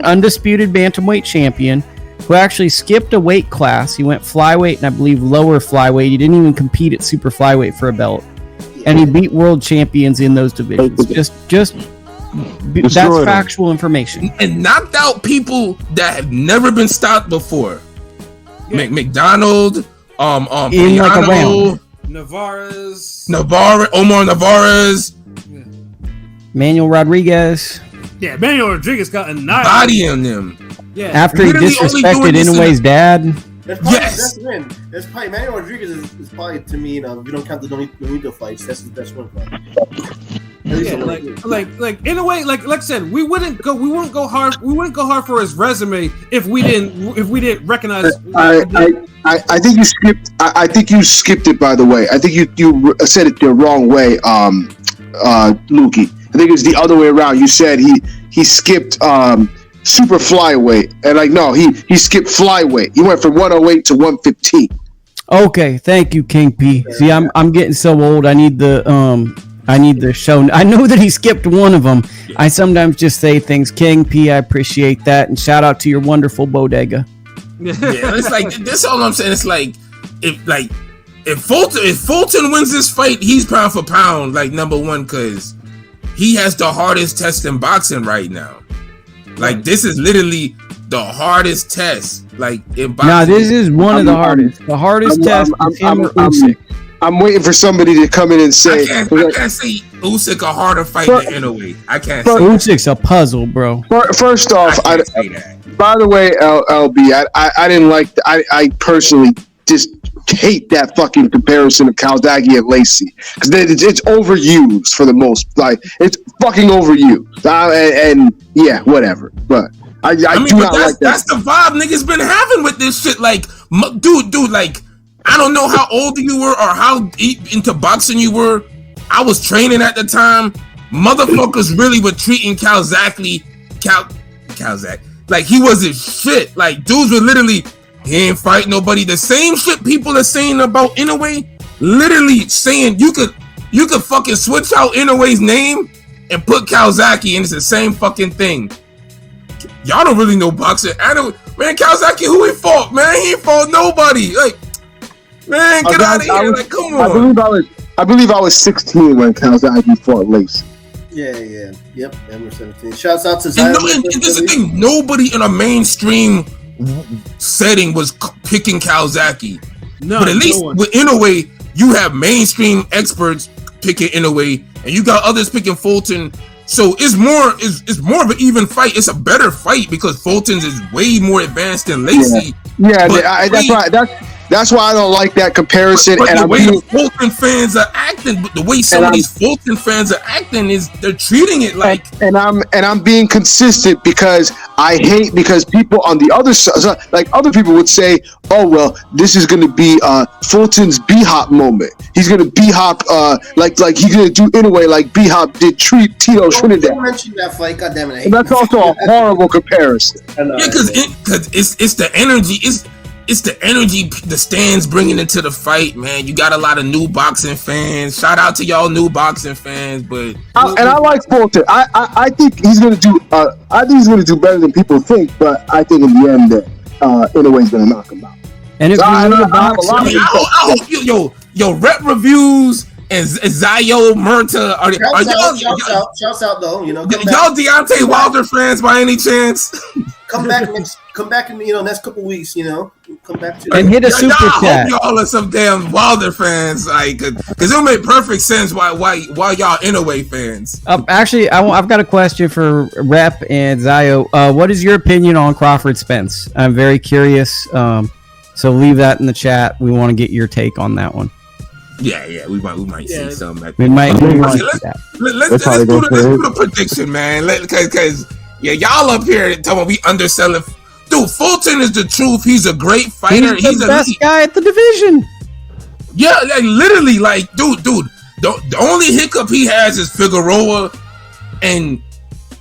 undisputed bantamweight champion who actually skipped a weight class. He went flyweight and I believe lower flyweight. He didn't even compete at super flyweight for a belt, and he beat world champions in those divisions. That's factual information. And knocked out people that have never been stopped before. Yeah. McDonald, in like a round. Omar Navarez, Manuel Rodriguez. Yeah, Manuel Rodriguez got annihilated. Bodying them. Yeah, after he disrespected Inoue's dad. That's That's probably Manuel Rodriguez is probably, to me, if you don't count the Donito fights, that's his best one. Yeah, like in a way, like I said, we wouldn't go hard for his resume if we didn't recognize. I think you skipped. I think you skipped it. By the way, I think you said it the wrong way, Lukey. I think it was the other way around. You said he skipped super flyweight, and no, he skipped flyweight. He went from 108 to 115. Okay, thank you, King P. See, I'm getting so old. I need the show. I know that he skipped one of them. I sometimes just say things. King P, I appreciate that, and shout out to your wonderful bodega. Yeah, it's like this. All I'm saying. It's like if Fulton wins this fight, he's pound for pound number one because he has the hardest test in boxing right now. Like this is literally the hardest test. In boxing. Nah, this is one of the hardest. The hardest test is him or Usyk. I'm waiting for somebody to come in and say. I can't say Usyk a harder fight than Inoue. I can't say Usyk's a puzzle, bro. First off, I say that. By the way, LB, I didn't like. I personally just hate that fucking comparison of Kawasaki and Lacey because it's overused for the most. It's fucking overused. And yeah, whatever. But I do not like that. That's the vibe niggas been having with this shit. Dude. I don't know how old you were or how deep into boxing you were. I was training at the time. Motherfuckers really were treating Kawasaki like he wasn't shit. Like dudes were literally, he ain't fight nobody. The same shit people are saying about Inoue, literally saying you could fucking switch out Inoue's name and put Kawasaki and it's the same fucking thing. Y'all don't really know boxing. Man, Kawasaki, who he fought? Man, he ain't fought nobody. Man, get out of here! Come on. I believe I was 16 when Kawasaki fought Lacey. Yeah, yep. I was 17. Shouts out to Zion. And this is the thing: nobody in a mainstream setting was picking Kawasaki. No, but at least with Inoue, you have mainstream experts picking Inoue, and you got others picking Fulton. So it's more of an even fight. It's a better fight because Fulton's is way more advanced than Lacey. Yeah, that's why I don't like that comparison. But the way the Fulton fans are acting, the way some of these Fulton fans are acting is they're treating it like. And I'm being consistent because I hate because people on the other side, other people would say, oh well, this is going to be Fulton's B-Hop moment. He's going to B-Hop like he's going to do Inoue like B-Hop did Tito Trinidad. Don't mention that fight, goddammit. And that's also a horrible comparison. Yeah, because it's the energy. It's the energy the stands bringing into the fight, man. You got a lot of new boxing fans. Shout out to y'all new boxing fans, but I like Fulton. I think he's gonna do. I think he's gonna do better than people think. But I think in the end, Inoue's gonna knock him out. And if I hope yo rep reviews and Zayo Murta are y'all shouts out though. Y'all Deontay Wilder fans by any chance? Come back in next couple weeks. Come back to and hit a super chat. I hope y'all are some damn Wilder fans, because it'll make perfect sense why y'all Inoue fans. Actually, I've got a question for Rep and Zayo. What is your opinion on Crawford Spence? I'm very curious. So leave that in the chat. We want to get your take on that one. Yeah, we might see something. We might see that. Let's do the prediction, man. Because y'all up here talking we underselling. Dude, Fulton is the truth. He's a great fighter. He's the best guy at the division. Yeah, like literally, like dude. The only hiccup he has is Figueroa, and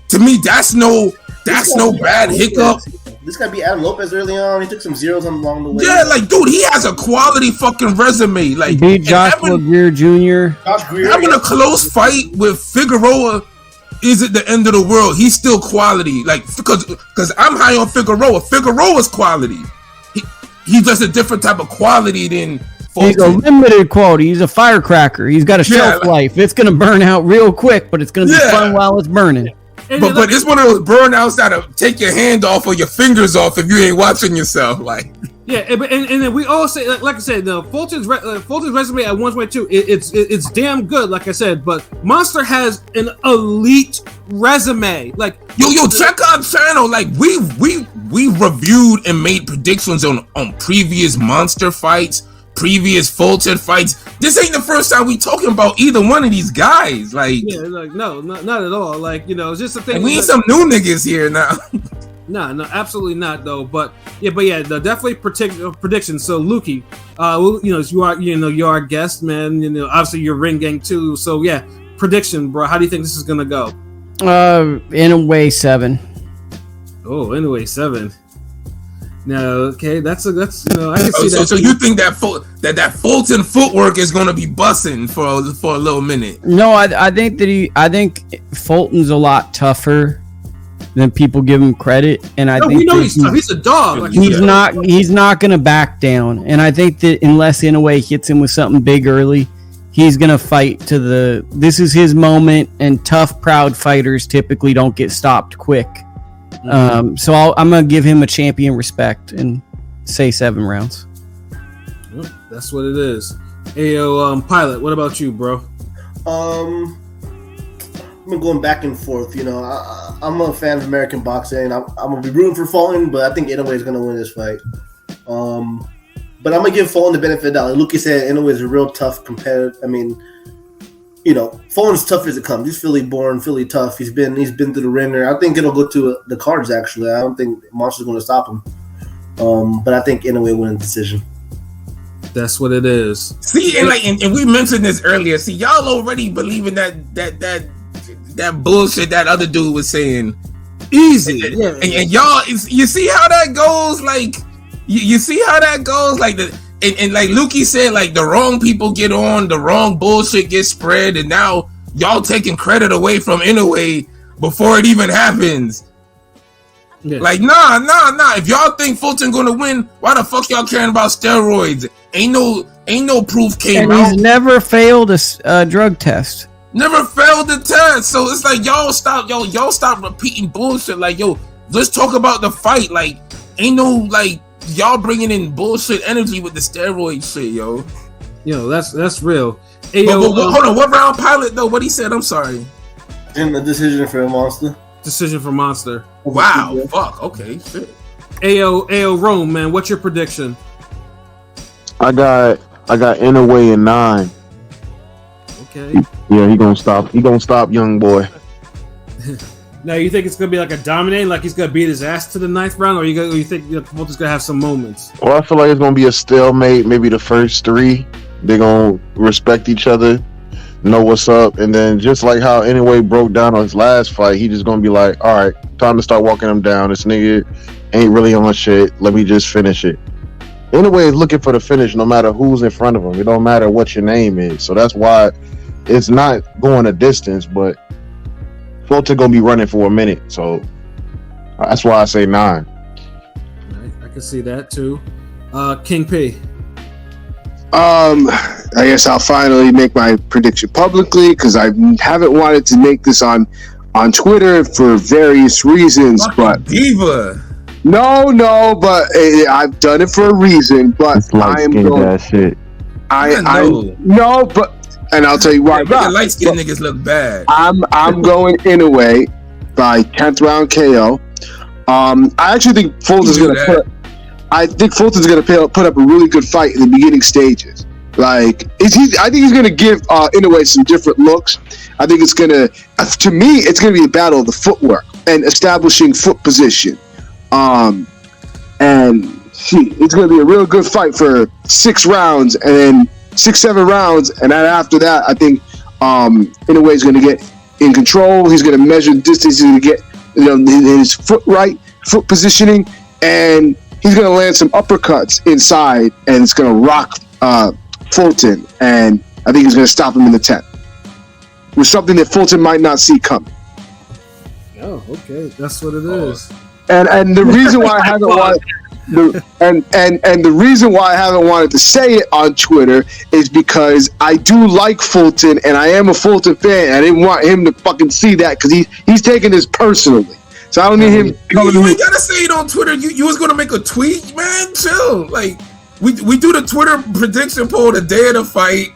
to me, that's no bad hiccup. This guy be Adam Lopez early on. He took some zeros along the way. Yeah, like dude, he has a quality fucking resume. Like beat Joshua Greer Jr. Having a close fight with Figueroa isn't the end of the world. He's still quality. Like because I'm high on Figueroa. Figueroa's quality. He's just a different type of quality than Fulton. He's a limited quality. He's a firecracker. He's got a shelf life. It's gonna burn out real quick, but it's gonna be fun while it's burning. But it's one of those burnouts that'll take your hand off or your fingers off if you ain't watching yourself. Like and then we all say, like I said, Fulton's resume at 122, it's damn good, like I said. But Monster has an elite resume. Like yo, check our channel. Like we reviewed and made predictions on previous Monster fights, previous Fulton fights. This ain't the first time we talking about either one of these guys. Like no, not at all. Like it's just a thing. And we need some new niggas here now. No, absolutely not though. But definitely predictions. So Lukey, you are a guest, man. Obviously you're Ring Gang too. So prediction, bro. How do you think this is gonna go? Inoue 7. Oh, Inoue 7. No, okay, that's I can see that. So you think that Fulton footwork is going to be busting for a little minute? No, I think Fulton's a lot tougher than people give him credit, and we know he's tough. He's a dog. Like, he's not going to back down, and I think that unless Inoue hits him with something big early, he's going to fight to this is his moment, and tough, proud fighters typically don't get stopped quick. So I'm gonna give him a champion respect and say 7 rounds. That's what it is. Ayo, Pilot, what about you, bro? I've been going back and forth. I'm a fan of American boxing. I'm gonna be rooting for Fulton, but I think Inoue is gonna win this fight. But I'm gonna give Fulton the benefit of the doubt. Like Luke said, Inoue is a real tough competitor. I mean, Fulton's tough as it comes. He's Philly born, Philly tough. He's been through the ringer. I think it'll go to the cards. Actually, I don't think Monster's going to stop him. But I think Inoue wins the decision. That's what it is. See, and we mentioned this earlier. See, y'all already believing that bullshit that other dude was saying. Easy, and y'all, you see how that goes? Like, you see how that goes? Like And like Lukey said, like the wrong people get on, the wrong bullshit gets spread, and now y'all taking credit away from Inoue before it even happens. Yeah. Like, nah. If y'all think Fulton gonna win, why the fuck y'all caring about steroids? Ain't no proof came out. He's never failed a drug test. Never failed the test. So it's like y'all stop repeating bullshit. Like, let's talk about the fight. Like, ain't no like. Y'all bringing in bullshit energy with the steroid shit, yo. That's real. Hey, hold on, what round Pilot though? What he said? I'm sorry. In the decision for Monster. Decision for Monster. Wow. Fuck. Okay. Shit. Ayo, Rome, man. What's your prediction? I got Inoue in 9. Okay. Yeah, he gonna stop young boy. Now, you think it's going to be like a dominating, like he's going to beat his ass to the 9th round, or you think Fulton's going to have some moments? Well, I feel like it's going to be a stalemate, maybe the first 3. They're going to respect each other, know what's up, and then just like how Inoue broke down on his last fight, he just going to be like, all right, time to start walking him down. This nigga ain't really on shit. Let me just finish it. Inoue is looking for the finish no matter who's in front of him. It don't matter what your name is. So that's why it's not going a distance, but Fulton gonna be running for a minute, so that's why I say 9. I can see that too. King P. I guess I'll finally make my prediction publicly because I haven't wanted to make this on Twitter for various reasons. But diva. No, but I've done it for a reason. But I am going. That shit. No, but. And I'll tell you why. Light skinned niggas look bad. I'm going Inoue by 10th round KO. I actually think Fulton's gonna put. I think Fulton's going to put up a really good fight in the beginning stages. Like, I think he's going to give Inoue some different looks. I think it's going to, to me, it's going to be a battle of the footwork and establishing foot position. And it's going to be a real good fight for 6 rounds, and then 6-7 rounds, and then after that, I think Inoue is going to get in control. He's going to measure the distance. He's going to get his foot positioning, and he's going to land some uppercuts inside, and it's going to rock Fulton, and I think he's going to stop him in the 10th with something that Fulton might not see coming. Oh, okay, that's what it is. And the reason why I haven't wanted and the reason why I haven't wanted to say it on Twitter is because I do like Fulton, and I am a Fulton fan. I didn't want him to fucking see that because he's taking this personally. So I don't need him. You ain't gotta say it on Twitter. You was gonna make a tweet, man. Chill. Like we do the Twitter prediction poll the day of the fight.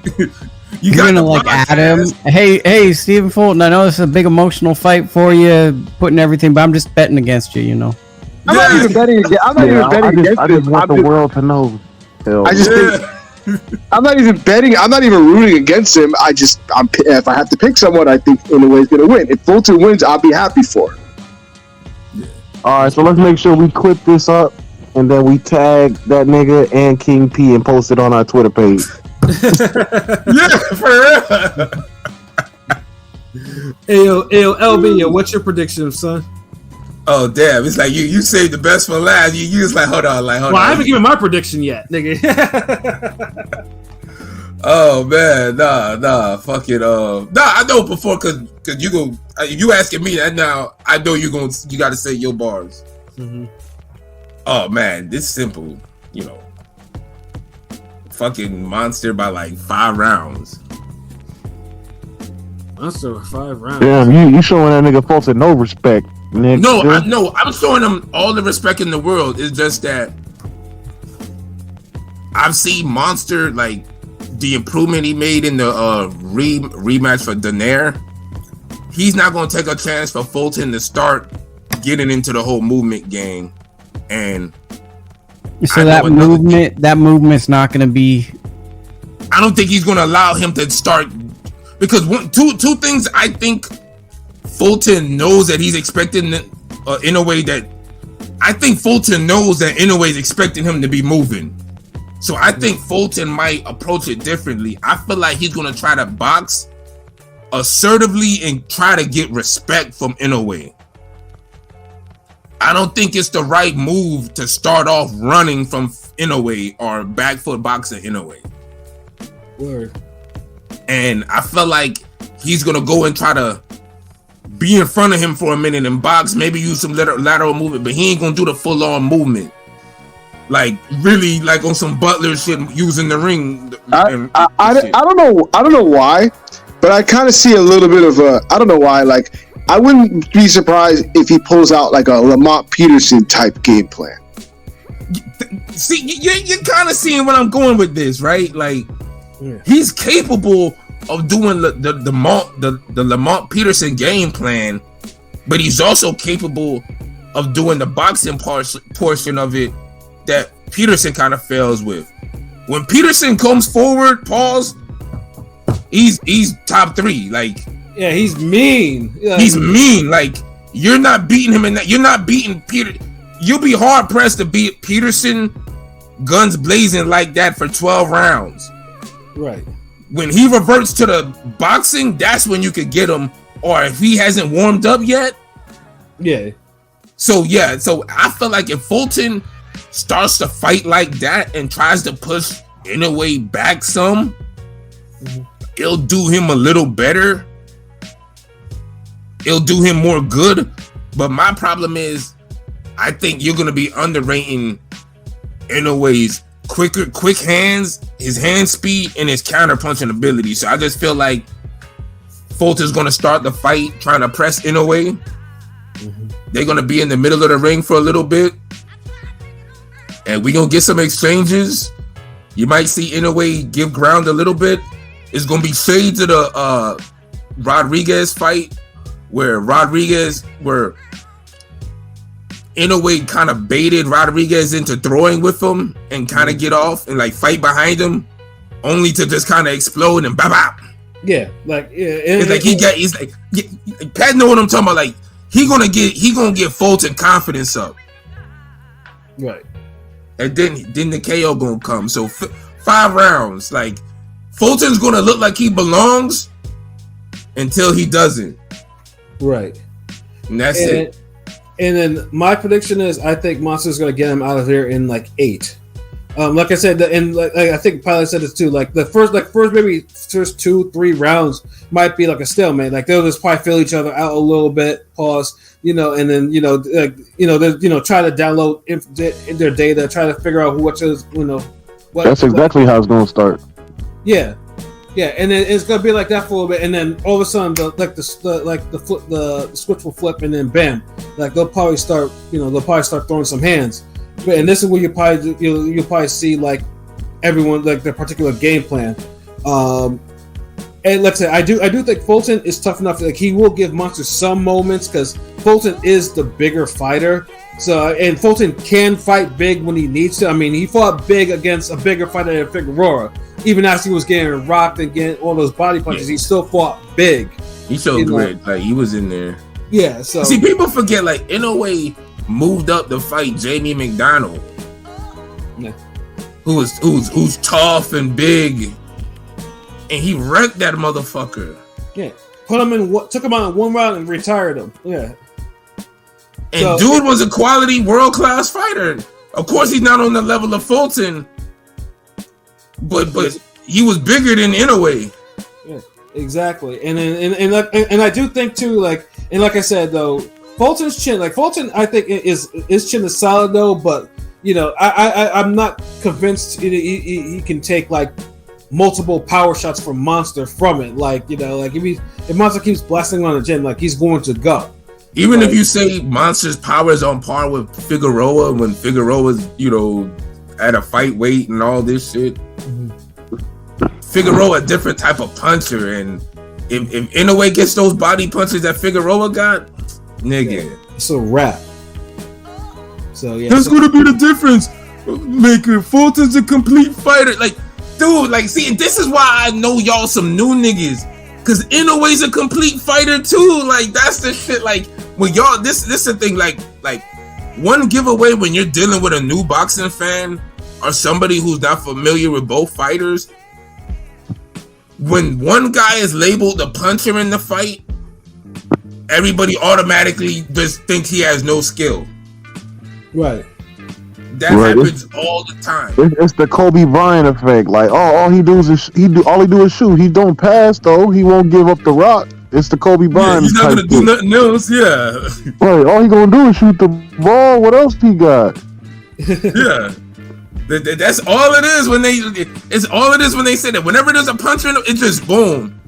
You're gonna like Adam. Hey, Stephen Fulton. I know this is a big emotional fight for you, putting everything, but I'm just betting against you. You know. I'm not even betting against. I'm not even betting against. I just want the world to know. I just think I'm not even betting. I'm not even rooting against him. If I have to pick someone, I think Inoue is gonna win. If Fulton wins, I'll be happy for him. All right, so let's make sure we clip this up, and then we tag that nigga and King P and post it on our Twitter page. Yeah, for real. Ayo, LB, what's your prediction, son? Oh damn! It's like you saved the best for last. You just like hold on. Well, I haven't given my prediction yet, nigga. Oh man, nah, fuck it. I know before because you go. You asking me that now? I know you got to say your bars. Mm-hmm. Oh man, this simple. You know, fucking monster by like 5 rounds. Monster 5 rounds. Damn, you showing that nigga Fulton no respect. Nick, No, I'm showing him all the respect in the world. It's just that I've seen Monster, like the improvement he made in the rematch for Daenerys. He's not going to take a chance for Fulton to start getting into the whole movement game, and so that movement's not going to be. I don't think he's going to allow him to start because two things I think. Fulton knows that he's expecting in a way that I think Fulton knows that Inoue is expecting him to be moving. So I think Fulton might approach it differently. I feel like he's going to try to box assertively and try to get respect from Inoue. I don't think it's the right move to start off running from Inoue or back foot boxing Inoue. Word. And I feel like he's going to go and try to be in front of him for a minute and box, maybe use some lateral movement, but he ain't gonna do the full on movement. Like really, like on some Butler shit, using the ring. I don't know why, but I kind of see a little bit of a. I don't know why. Like I wouldn't be surprised if he pulls out like a Lamont Peterson type game plan. See, you're kind of seeing where I'm going with this, right? Like he's capable of doing the Lamont Peterson game plan, but he's also capable of doing the boxing portion of it that Peterson kind of fails with. When Peterson comes forward, he's top 3. Like yeah, he's mean. Yeah. He's mean. Like you're not beating him in that. You're not beating Peter. You'll be hard pressed to beat Peterson, guns blazing like that for 12 rounds. Right. When he reverts to the boxing, that's when you could get him. Or if he hasn't warmed up yet. Yeah. So I feel like if Fulton starts to fight like that and tries to push Inoue back some, it'll do him a little better. It'll do him more good. But my problem is, I think you're going to be underrating Inoue's quick hands, his hand speed, and his counter punching ability. So I just feel like Fulton's going to start the fight trying to press Inoue. They're going to be in the middle of the ring for a little bit, and we're going to get some exchanges. You might see Inoue give ground a little bit. It's going to be shades of the Rodriguez fight where Inoue kind of baited Rodriguez into throwing with him and kind of get off and like fight behind him, only to just kind of explode and bap. Yeah, like he's like Pat know what I'm talking about. Like he gonna get Fulton confidence up, right? And then the KO gonna come. So 5 rounds, like Fulton's gonna look like he belongs until he doesn't, right? And that's it. And then my prediction is, I think Monster's gonna get him out of here in like 8. Like I said, and like I think Pilot said this too. Like the first maybe first 2-3 rounds might be like a stalemate. Like they'll just probably fill each other out a little bit, pause, and then try to download their data, try to figure out what is what. That's exactly how it's gonna start. Yeah, and then it's gonna be like that for a little bit, and then all of a sudden the switch will flip, and then bam, like they'll probably start throwing some hands. And this is where you'll probably see like everyone like their particular game plan. And like I said, I do think Fulton is tough enough. Like he will give Monster some moments because Fulton is the bigger fighter. So and Fulton can fight big when he needs to. I mean, he fought big against a bigger fighter than Figueroa. Even as he was getting rocked and getting all those body punches, he still fought big. He showed grit. Like he was in there. Yeah. So see, people forget like Inoue moved up to fight Jamie McDonald, who's tough and big, and he wrecked that motherfucker. Yeah, took him out in 1 round and retired him. Yeah, and dude was a quality world class fighter. Of course, he's not on the level of Fulton, but he was bigger than Inoue. Yeah, exactly. And I do think too, like I said though. Fulton's chin, I think his chin is solid though, but I'm not convinced he can take like multiple power shots from Monster from it. If Monster keeps blasting on the chin, like he's going to go. Even if you say Monster's power is on par with Figueroa when Figueroa's at a fight weight and all this shit, Figueroa a different type of puncher, and if Inoue gets those body punches that Figueroa got. Nigga, it's a wrap. So yeah, that's gonna be the difference maker. Fulton's a complete fighter. Like, dude, see, and this is why I know y'all some new niggas, cause Inoue's a complete fighter too. Like, that's the shit. Like, when y'all, this is the thing. Like one giveaway when you're dealing with a new boxing fan or somebody who's not familiar with both fighters. When one guy is labeled the puncher in the fight, everybody automatically just thinks he has no skill. Right. That happens all the time. It's the Kobe Bryant effect. Like, all he do is shoot. He don't pass though. He won't give up the rock. It's the Kobe Bryant. He's not gonna do nothing else. Yeah. Right. All he gonna do is shoot the ball. What else he got? Yeah. That's all it is when they say that. Whenever there's a puncher, it's just boom.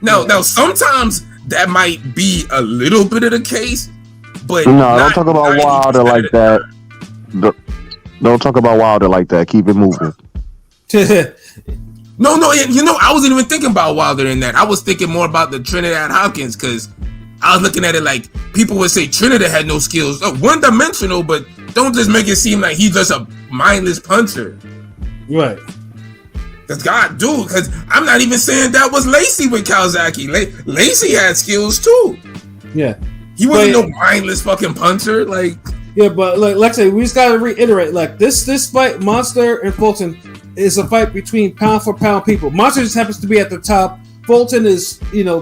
Now sometimes that might be a little bit of the case, but no, don't talk about Wilder like that. Don't talk about Wilder like that. Keep it moving. No, I wasn't even thinking about Wilder in that. I was thinking more about the Trinidad Hopkins, because I was looking at it like people would say Trinidad had no skills, one-dimensional, but don't just make it seem like he's just a mindless puncher. Right. Because I'm not even saying that was Lacey with Kawasaki. Lacey had skills too. Yeah. He wasn't no mindless fucking puncher. Yeah, but like I said, we just gotta reiterate, like this fight, Monster and Fulton, is a fight between pound for pound people. Monster just happens to be at the top. Fulton is,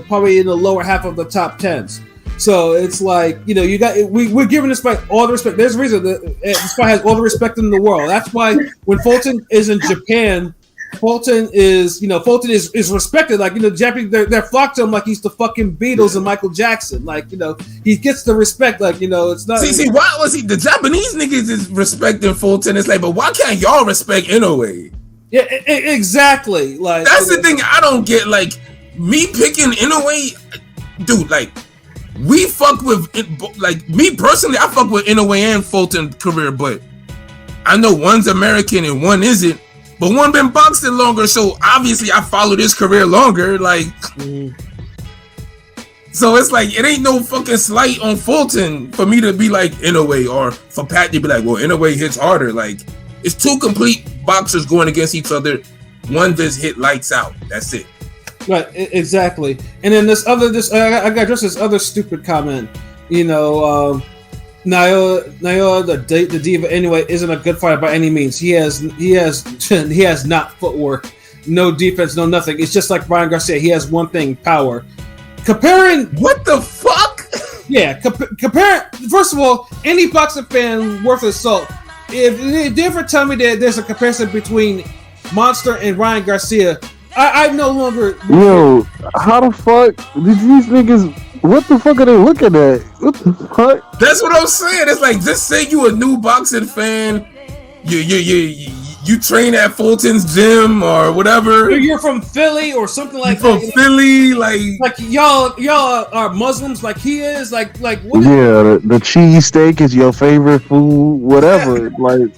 probably in the lower half of the top 10s. So it's like, we're giving this fight all the respect. There's a reason that this fight has all the respect in the world. That's why when Fulton is in Japan, Fulton is respected. Like, Japanese, they're flocked to him like he's the fucking Beatles and Michael Jackson. Like, he gets the respect. Like, it's not. See, why was he? The Japanese niggas is respecting Fulton. It's like, but why can't y'all respect Inoue? Yeah, exactly. Like, that's the thing I don't get. Like, me picking Inoue, dude. Like, we fuck with me personally. I fuck with Inoue and Fulton career, but I know one's American and one isn't. But one been boxing longer, so obviously I followed his career longer. Like, So it's like it ain't no fucking slight on Fulton for me to be like Inoue, or for Pat to be like, well, Inoue hits harder. Like, it's two complete boxers going against each other. One just hit lights out. That's it. Right, exactly. And then I got just this other stupid comment. Naoya the Diva anyway isn't a good fighter by any means. He has not footwork, no defense, no nothing. It's just like Ryan Garcia. He has one thing: power. Comparing what the fuck? Yeah, comparing. First of all, any boxing fan worth his salt, if they ever tell me that there's a comparison between Monster and Ryan Garcia, I no longer. Yo, how the fuck did these niggas? What the fuck are they looking at? What the fuck? That's what I'm saying. It's like, just say you a new boxing fan. You train at Fulton's gym or whatever. You're from Philly or something like that. From Philly, like y'all are Muslims like he is. Like what? Yeah, the cheesesteak is your favorite food. Whatever. Like,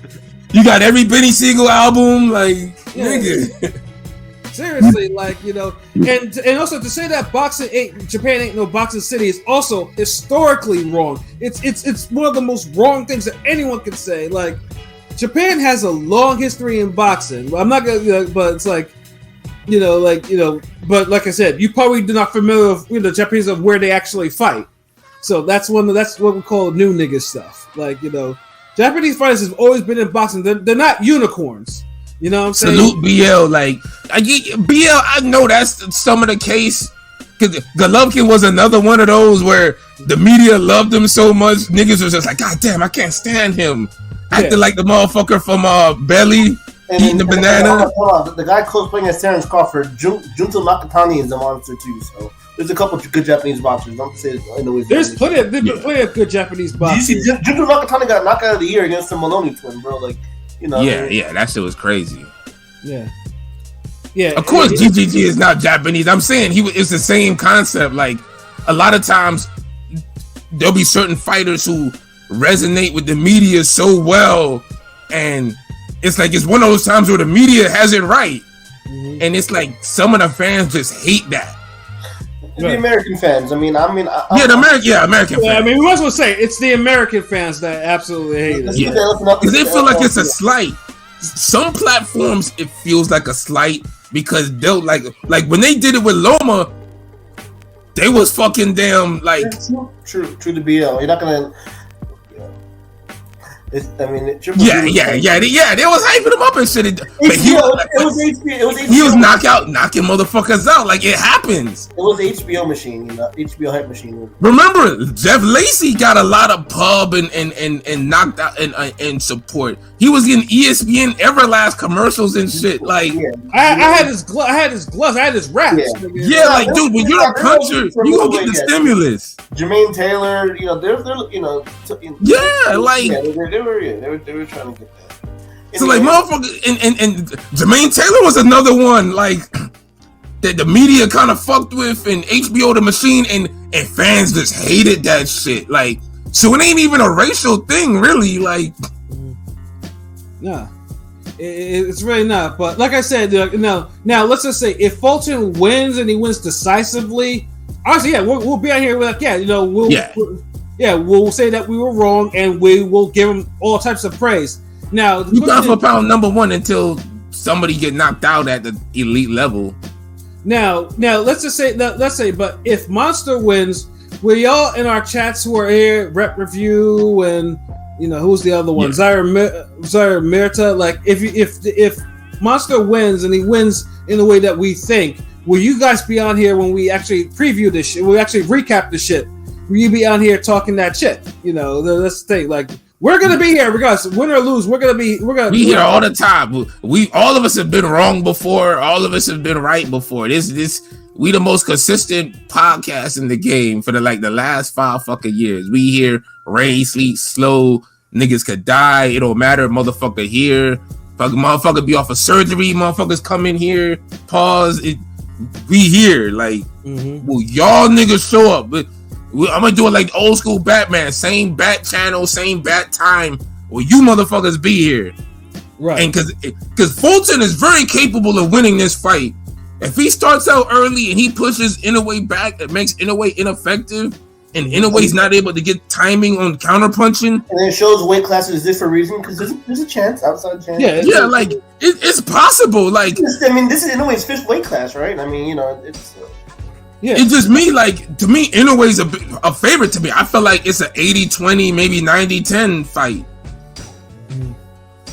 you got every Benny Siegel album. Like, nigga. Seriously, and also to say that Japan ain't no boxing city is also historically wrong. It's one of the most wrong things that anyone can say. Like, Japan has a long history in boxing. I'm not gonna, but it's like, but like I said, you probably do not familiar with the Japanese of where they actually fight. So that's what we call new nigga stuff. Like, Japanese fighters have always been in boxing. They're not unicorns. You know what I'm saying? Salute BL. Like, BL, I know that's some of the case. Because Golovkin was another one of those where the media loved him so much, niggas was just like, God damn, I can't stand him. Acting like the motherfucker from Belly, eating the banana. Hold on. The guy cosplaying as Terrence Crawford, Junto Nakatani, is a monster too. So there's a couple of good Japanese boxers. Don't say there's plenty of good Japanese boxers. You see, Junto Nakatani got knocked out of the year against the Maloney twin, bro. Like, Yeah, that shit was crazy. Yeah. Of course, GGG is not Japanese. I'm saying it's the same concept. Like, a lot of times there'll be certain fighters who resonate with the media so well, and it's like it's one of those times where the media has it right, and it's like some of the fans just hate that. The American fans. American fans. I mean, we might as well say it's the American fans that absolutely hate it. Yeah, because they feel like it's a slight. Some platforms it feels like a slight because they'll like when they did it with Loma, they was fucking damn like true to BL. You're not gonna. They was hyping him up and shit. But he was knocking motherfuckers out. Like, it happens. It was HBO machine, HBO hype machine. Remember, Jeff Lacey got a lot of pub and knocked out and support. He was getting ESPN Everlast commercials and shit. Like, I had his gloves. I had his raps. Yeah, like, dude, when you're a puncher, you gonna get the stimulus. Jermaine Taylor, they were trying to get that. So like, motherfucker, and Jermaine Taylor was another one like that the media kind of fucked with, and HBO the machine, and fans just hated that shit. Like, so it ain't even a racial thing, really. Like, no, it's really not. But like I said, now let's just say if Fulton wins and he wins decisively, honestly, we'll be out here like, we'll say that we were wrong, and we will give him all types of praise. Now, you got for pound number one until somebody get knocked out at the elite level. Now, let's just say but if Monster wins, we all in our chats who are here, Rep Review, and who's the other one, Zaire Mirta. Like, if Monster wins and he wins in the way that we think, will you guys be on here when we actually preview this shit? We actually recap the shit. Will you be on here talking that shit? That's the thing. Like, we're gonna be here regardless, win or lose. We're gonna be here all the time. We all of us have been wrong before. All of us have been right before. We the most consistent podcast in the game for the last 5 fucking years. We here, rain, sleet, slow. Niggas could die. It don't matter. Motherfucker here. Fucking motherfucker be off of surgery. Motherfuckers come in here. Pause. We here. Like, well, y'all niggas show up, but I'm gonna do it like old school Batman. Same bat channel, same bat time. Well, you motherfuckers be here, right? And because Fulton is very capable of winning this fight, If he starts out early and he pushes Inoue back, it makes Inoue ineffective, and Inoue's not able to get timing on counter punching. And then it shows weight classes is this for a reason because there's a chance, outside chance. Yeah, like it's possible. Like I mean, this is Inoue's fifth weight class, right? I mean, it's. Yeah. It's just me, like, to me, Inoue's a favorite to me. I feel like it's an 80-20, maybe 90-10 fight.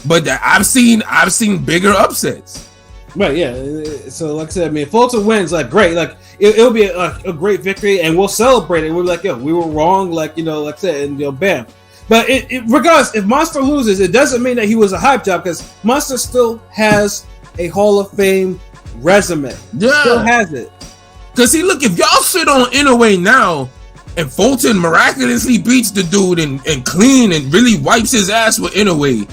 But I've seen bigger upsets. Right, yeah. So, like I said, I mean, if Fulton wins, like, great. Like, it'll be a great victory, and we'll celebrate it. We'll be like, yo, we were wrong, like, you know, like I said, and, bam. But regardless, if Monster loses, it doesn't mean that he was a hype job, because Monster still has a Hall of Fame resume. Yeah. Still has it. Because, see, look, if y'all shit on Inoue now, and Fulton miraculously beats the dude and clean and really wipes his ass with Inoue,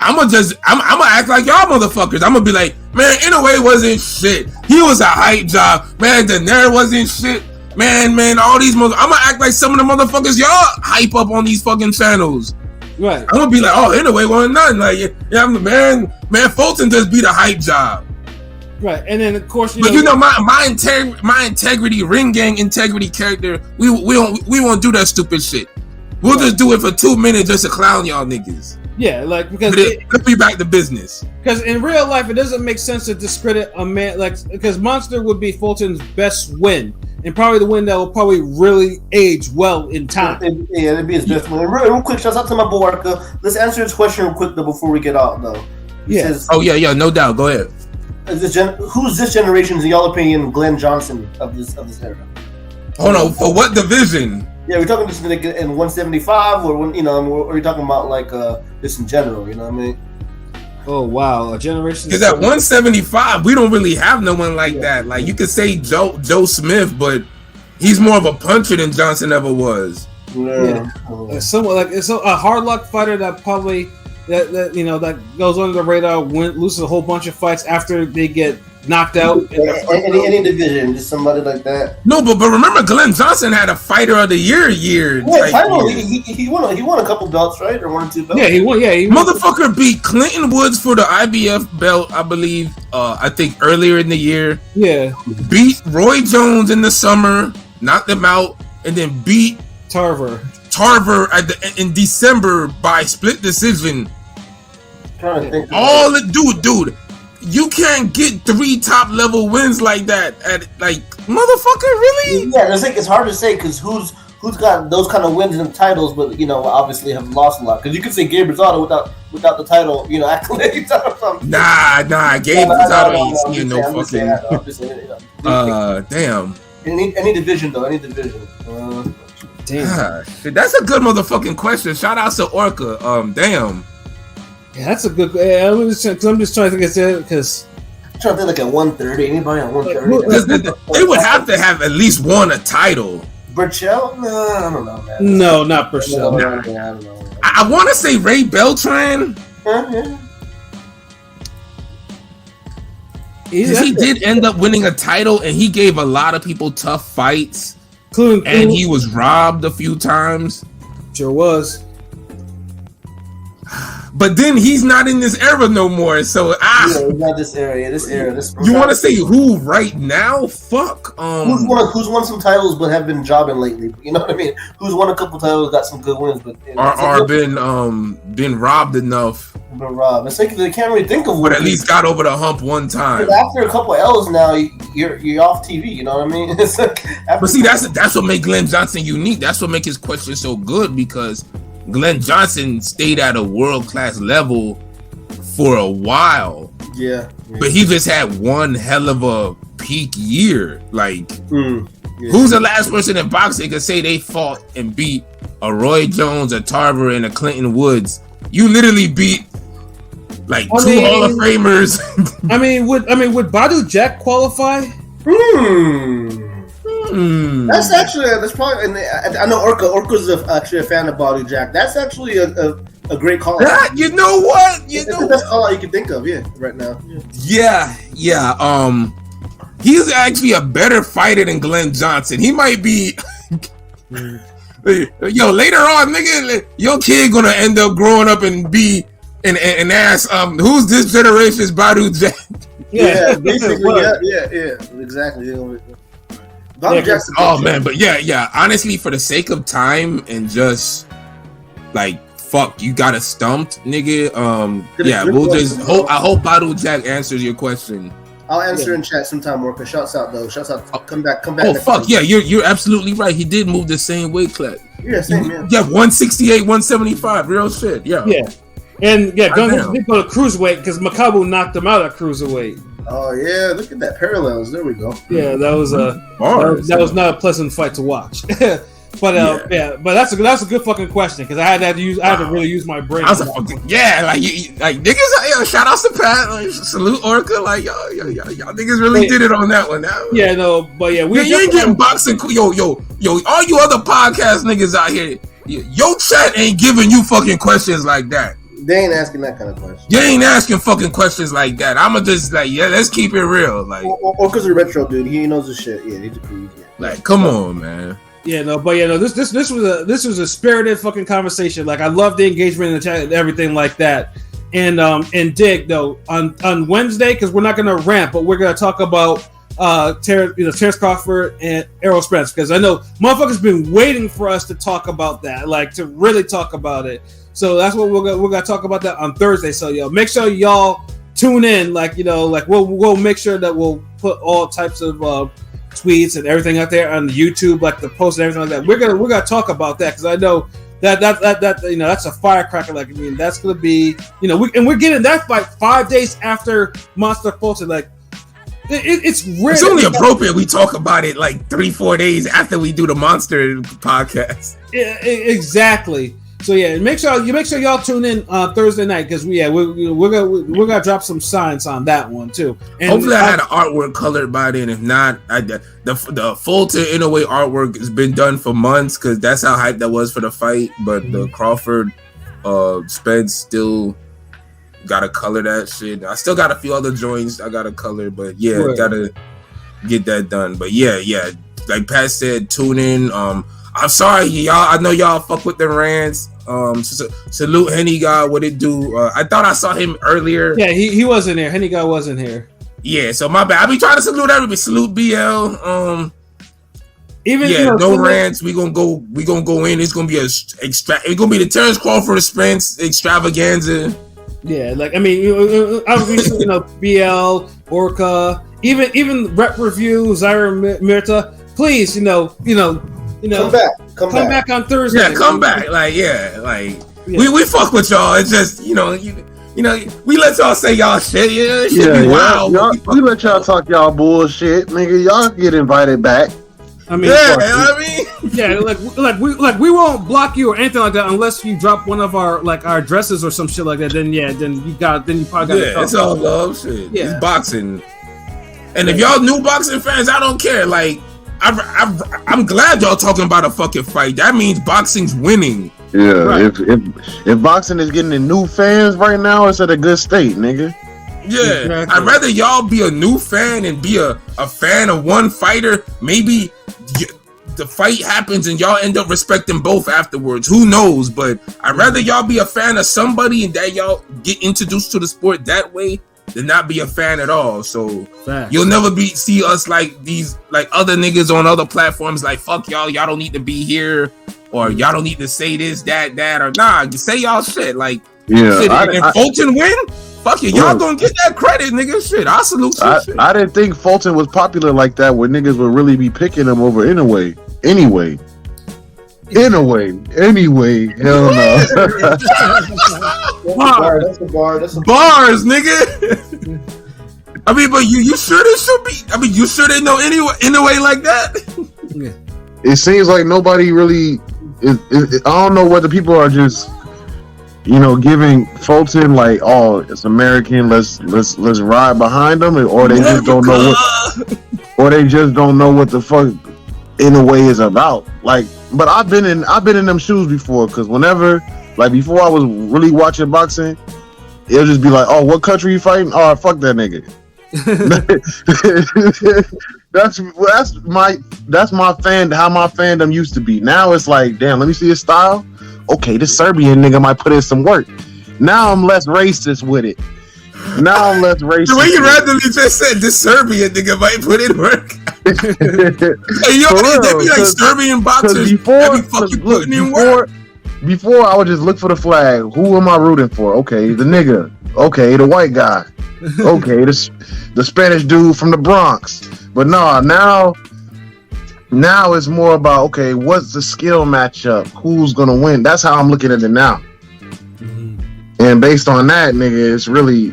I'm gonna act like y'all motherfuckers. I'm gonna be like, man, Inoue wasn't shit. He was a hype job. Man, Daenerys wasn't shit. Man, all these I'm gonna act like some of the motherfuckers y'all hype up on these fucking channels. Right. I'm gonna be like, oh, Inoue wasn't nothing. Like, yeah, man, Fulton just beat a hype job. Right, and then of course my integrity, ring gang integrity character, we won't do that stupid shit. We'll just do it for 2 minutes just to clown y'all niggas. Yeah, like because let's be back to business. Because in real life, it doesn't make sense to discredit a man because Monster would be Fulton's best win, and probably the win that will probably really age well in time. Yeah, it'd be his best win. Real quick, shout out to my boy Arca. Let's answer this question real quick though before we get out though. Says, no doubt. Go ahead. Who's this generation's, in y'all opinion, Glenn Johnson of this era? Hold on, for what division? Yeah, we're talking just in 175, or when or are you talking about like just in general? You know what I mean? Oh wow, a generation. Because at 175, we don't really have no one like that. Like you could say Joe Smith, but he's more of a puncher than Johnson ever was. Yeah. Somewhat like it's a hard luck fighter that probably. That goes under the radar, loses a whole bunch of fights after they get knocked out. Any division, just somebody like that. No, but remember, Glenn Johnson had a Fighter of the Year. Yeah, he won a couple belts, right, or 1 or 2 belts. Yeah, he won. Yeah, Motherfucker beat Clinton Woods for the IBF belt, I believe. I think earlier in the year. Yeah, beat Roy Jones in the summer, knocked him out, and then beat Tarver in December by split decision. Trying to think. Dude, you can't get 3 top level wins like that at motherfucker, really? Yeah, it's hard to say because who's got those kind of wins and titles, but obviously have lost a lot. Because you could say Gabe Rosado without the title, accolades or something. Nah, Gabe Rosado ain't seeing no fucking. Damn. Any division though, any division. Damn. That's a good motherfucking question. Shout out to Orca. Damn. Yeah, that's a good. I'm just trying to think of because I'm trying to think like at 130. Anybody at 130? They would have to have at least won a title. Burchell? No, I don't know, man. No, not Burchell. No, I don't know. I want to say Ray Beltran. Yeah. He did end up winning a title, and he gave a lot of people tough fights. And he was robbed a few times. Sure was. But then he's not in this era no more. So yeah, not this era. Yeah, this era. You want to say who right now? Fuck. Who's won some titles but have been jobbing lately? You know what I mean? Who's won a couple titles, got some good wins, but are been robbed enough. Been robbed. It's like they can't really think of one. But at least got over the hump one time. After a couple of L's now, you're off TV. You know what I mean? It's like, but see, that's what makes Glenn Johnson unique. That's what makes his question so good because Glenn Johnson stayed at a world-class level for a while. Yeah. But he just had one hell of a peak year. Who's the last person in boxing could say they fought and beat a Roy Jones, a Tarver, and a Clinton Woods? You literally beat two Hall of Famers. Would Badu Jack qualify? That's probably. And I know Orca's actually a fan of Badu Jack. That's actually a great call. You know what? It's the best call out you can think of, right now. Yeah. He's actually a better fighter than Glenn Johnson. He might be. Later on, nigga, your kid gonna end up growing up and be and ask who's this generation's Badu Jack? Yeah, basically, yeah, exactly. Badu Jackson. Oh man, but yeah. Honestly, for the sake of time and just like fuck, you got us stumped, nigga. We'll just hope. I hope Badu Jack answers your question. I'll answer in chat sometime, Worker. Shouts out though. Shouts out. Come back. Oh fuck yeah, you're absolutely right. He did move the same weight class. Yeah, same man. Yeah, 168, 175. Real shit. Yeah. Yeah. And Guns did go to cruiserweight because Makabu knocked him out at cruiserweight. Oh yeah, look at that parallels. There we go. Yeah, that was that was not a pleasant fight to watch. But that's a good fucking question because I had to really use my brain. I was like niggas, shout out to Pat, like, salute Orca, like y'all niggas really did it on that one. You ain't getting boxing, yo, all you other podcast niggas out here, your chat ain't giving you fucking questions like that. They ain't asking that kind of question. You ain't asking fucking questions like that. I'ma just let's keep it real, like. Orca's a retro dude. He knows his shit. Yeah, he's a cool. Yeah. Like, come on, man. This was a spirited fucking conversation. Like I love the engagement in the chat and everything like that. And Dig though on Wednesday, because we're not gonna rant, but we're gonna talk about Terrence Crawford and Errol Spence, because I know motherfuckers been waiting for us to talk about that, like to really talk about it. So that's what we're gonna talk about that on Thursday. So make sure y'all tune in. We'll make sure that we'll put all types of tweets and everything out there on the YouTube, like the post and everything like that. We're gonna talk about that because I know that that's a firecracker. Like that's gonna be we're getting that fight 5 days after Monster Fulton. Like it's rare. It's only appropriate we talk about it like 3-4 days after we do the Monster podcast. Yeah, exactly. So make sure y'all tune in Thursday night because we're gonna drop some signs on that one too. And hopefully I had an artwork colored by then. If not, the Fulton Inoue artwork has been done for months because that's how hyped that was for the fight. But the Crawford Spence still gotta color that shit. I still got a few other joints I gotta color, but gotta get that done. But like Pat said, tune in. I'm sorry, y'all. I know y'all fuck with the rants. Salute Henny God. What it do? I thought I saw him earlier. Yeah, he wasn't here. Henny God wasn't here. Yeah, so my bad. I be trying to salute everybody. Salute BL. No rants. We gonna go in. It's gonna be it's gonna be the Terrence Crawford Spence extravaganza. Yeah, like I mean, obviously, BL, Orca, even Rep Review, Zaire Mirta. Please, come back on Thursday. Yeah, come back. We fuck with y'all. It's just we let y'all say y'all shit. Yeah, it should be wild. We let y'all talk y'all bullshit, nigga. Y'all get invited back. I mean, we won't block you or anything like that unless you drop one of our dresses or some shit like that. Then you probably got it's all love shit. Yeah, it's boxing. And if y'all new boxing fans, I don't care. Like. I'm glad y'all talking about a fucking fight. That means boxing's winning. Yeah, right. If boxing is getting the new fans right now, it's at a good state, nigga. Yeah, exactly. I'd rather y'all be a new fan and be a fan of one fighter. Maybe the fight happens and y'all end up respecting both afterwards. Who knows? But I'd rather y'all be a fan of somebody and that y'all get introduced to the sport that way than not be a fan at all. So you'll never see us like these other niggas on other platforms like fuck y'all don't need to be here or y'all don't need to say this that or nah, you say y'all shit like and Fulton win, fuck it, y'all gonna get that credit, nigga. Shit, I salute shit. I didn't think Fulton was popular like that where niggas would really be picking him over Inoue. Anyway, hell no. That's a bar. Bars, nigga. I mean, but you sure this should be? I mean, you sure they know Inoue like that? It seems like nobody really. I don't know whether people are just, giving Fulton like, oh, it's American. Let's ride behind them, or they just don't know what the fuck Inoue is about. Like, but I've been in them shoes before because whenever. Like, before I was really watching boxing, it'll just be like, oh, what country you fighting? Oh, fuck that nigga. that's my fan, how my fandom used to be. Now it's like, damn, let me see his style. Okay, this Serbian nigga might put in some work. Now I'm less racist with it. Now I'm less racist. The way you randomly just said this Serbian nigga might put in work. Hey, yo, they be like Serbian boxers. Before I would just look for the flag. Who am I rooting for? Okay, the nigga. Okay, the white guy. Okay, the Spanish dude from the Bronx. But now it's more about, okay, what's the skill matchup? Who's gonna win? That's how I'm looking at it now. Mm-hmm. And based on that, nigga, it's really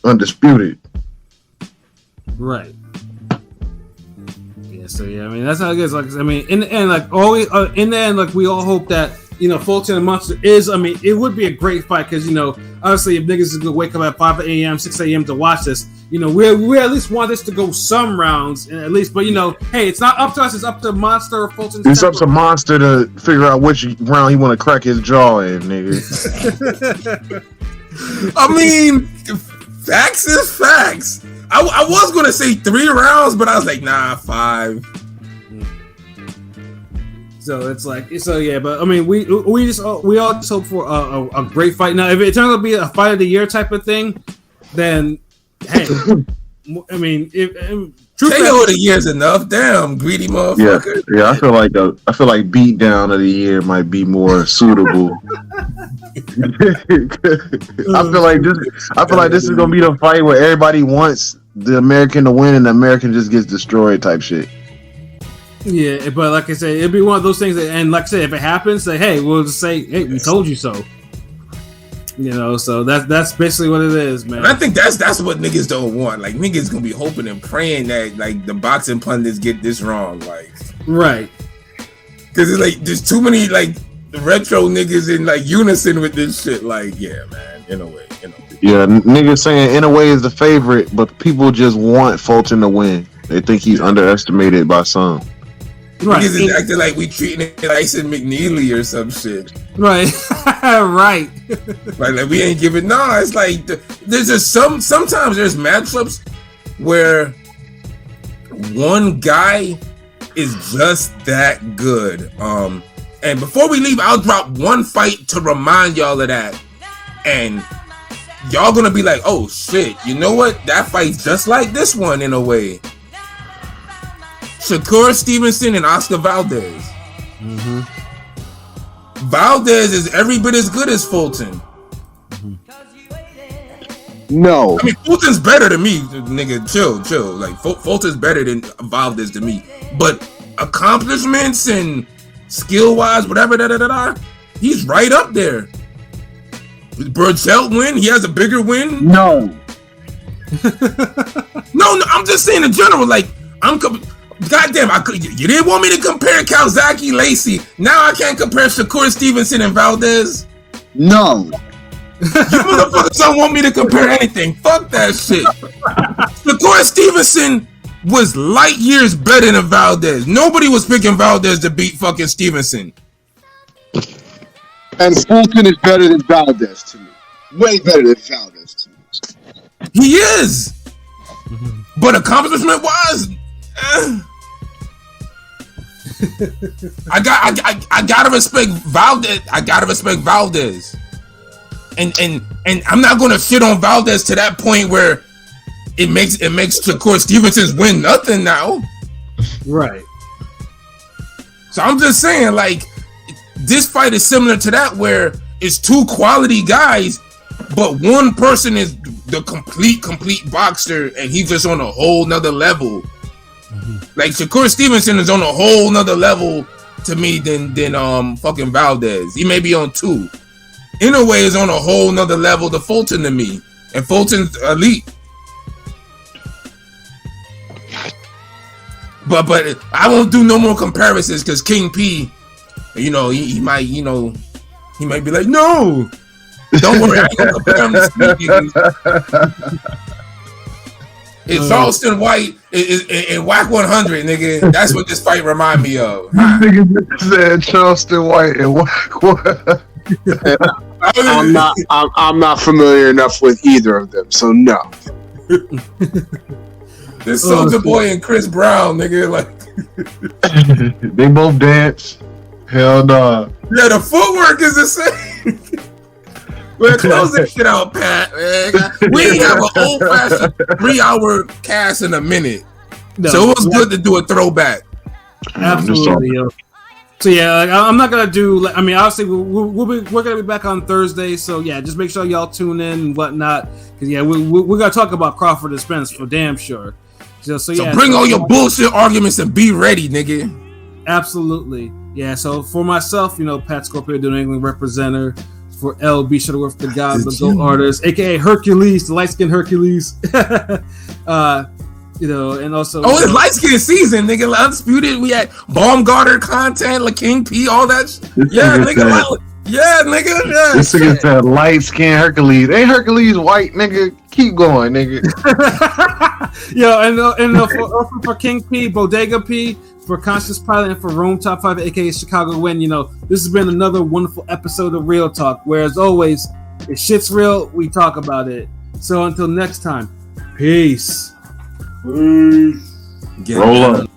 undisputed. Right. Yeah. So yeah, I mean that's how it is. Like, I mean, in the end, like always, in the end, like we all hope that Fulton and Monster is. I mean, it would be a great fight because obviously if niggas is gonna wake up at 5 a.m., 6 a.m. to watch this, we at least want this to go some rounds at least. But hey, it's not up to us. It's up to Monster or Fulton. It's up to Monster to figure out which round he want to crack his jaw in, nigga. I mean, facts is facts. I was gonna say 3 rounds, but I was like, nah, 5. So it's like, yeah, but I mean, we all just hope for a great fight. Now, if it turns out to be a fight of the year type of thing, then hey, I mean, KO of the year's enough. Damn, greedy motherfucker. Yeah, I feel like beat down of the year might be more suitable. I feel like this is gonna be the fight where everybody wants the American to win and the American just gets destroyed type shit. Yeah, but like I said, it'd be one of those things and like I said, if it happens, say, hey, we'll just say, hey, we told you so. So that's basically what it is, man. And I think that's what niggas don't want. Like, niggas gonna be hoping and praying that like the boxing pundits get this wrong, like, right? Because it's like there's too many like retro niggas in like unison with this shit. Like, yeah, man, in a way. Yeah, niggas saying Inoue is the favorite, but people just want Fulton to win. They think he's underestimated by some. Right. Niggas is acting like we treating it like Tyson McNeely or some shit. Right. Right. Like we ain't giving. No, it's like there's just sometimes there's matchups where one guy is just that good. And before we leave, I'll drop one fight to remind y'all of that, and y'all gonna be like, oh shit, you know what? That fight's just like this one in a way. Shakur Stevenson and Oscar Valdez. Mm-hmm. Valdez is every bit as good as Fulton. Mm-hmm. No. I mean, Fulton's better than me, nigga. Chill. Like, Fulton's better than Valdez to me. But accomplishments and skill-wise, whatever, he's right up there. Burchell win? He has a bigger win? No. No, I'm just saying in general, like, goddamn, you didn't want me to compare Kawasaki, Lacey. Now I can't compare Shakur Stevenson and Valdez. No. You motherfuckers don't want me to compare anything. Fuck that shit. Shakur Stevenson was light years better than Valdez. Nobody was picking Valdez to beat fucking Stevenson. And Fulton is better than Valdez to me. Way better than Valdez to me. He is. But accomplishment-wise, I gotta respect Valdez. And I'm not gonna shit on Valdez to that point where it makes Shakur Stevenson's win nothing now. Right. So I'm just saying, like, this fight is similar to that where it's two quality guys, but one person is the complete boxer and he's just on a whole nother level. Mm-hmm. Like Shakur Stevenson is on a whole nother level to me than fucking Valdez. He may be on 2. Inoue is on a whole nother level to Fulton to me, and Fulton's elite. But I won't do no more comparisons because King P, he might be like, no, don't worry, I ain't gonna compare him to Steve. It's Charleston White and Whack 100, nigga. That's what this fight remind me of. Nigga said Charleston White and Whack 100. I'm not familiar enough with either of them, so no. This Soulja Boy and Chris Brown, nigga, like they both dance. Hell no. Yeah, the footwork is the same. Man, close this shit out, Pat. Man. We ain't have an old-fashioned 3-hour cast in a minute. No, so it was good to do a throwback. Absolutely, yo. So yeah, I'm not gonna do. I mean, obviously we're gonna be back on Thursday. So yeah, just make sure y'all tune in and whatnot. Cause yeah, we're gonna talk about Crawford and Spence for damn sure. So yeah, bring all your bullshit arguments and be ready, nigga. Absolutely, yeah. So for myself, Pat Scorpio, the New England representative. For LB Shuttleworth, the God, the GOAT artist, aka Hercules, the light skinned Hercules. And also it's light skin season, nigga. Undisputed. We had Baumgartner content, like King P, all that. Yeah, nigga. Yeah. This nigga said light skin Hercules. Ain't Hercules white, nigga? Keep going, nigga. And for King P, Bodega P, for Conscious Pilot, and for Rome Top 5, aka Chicago Win. This has been another wonderful episode of Real Talk. Where as always, if shit's real, we talk about it. So until next time, peace. Roll up.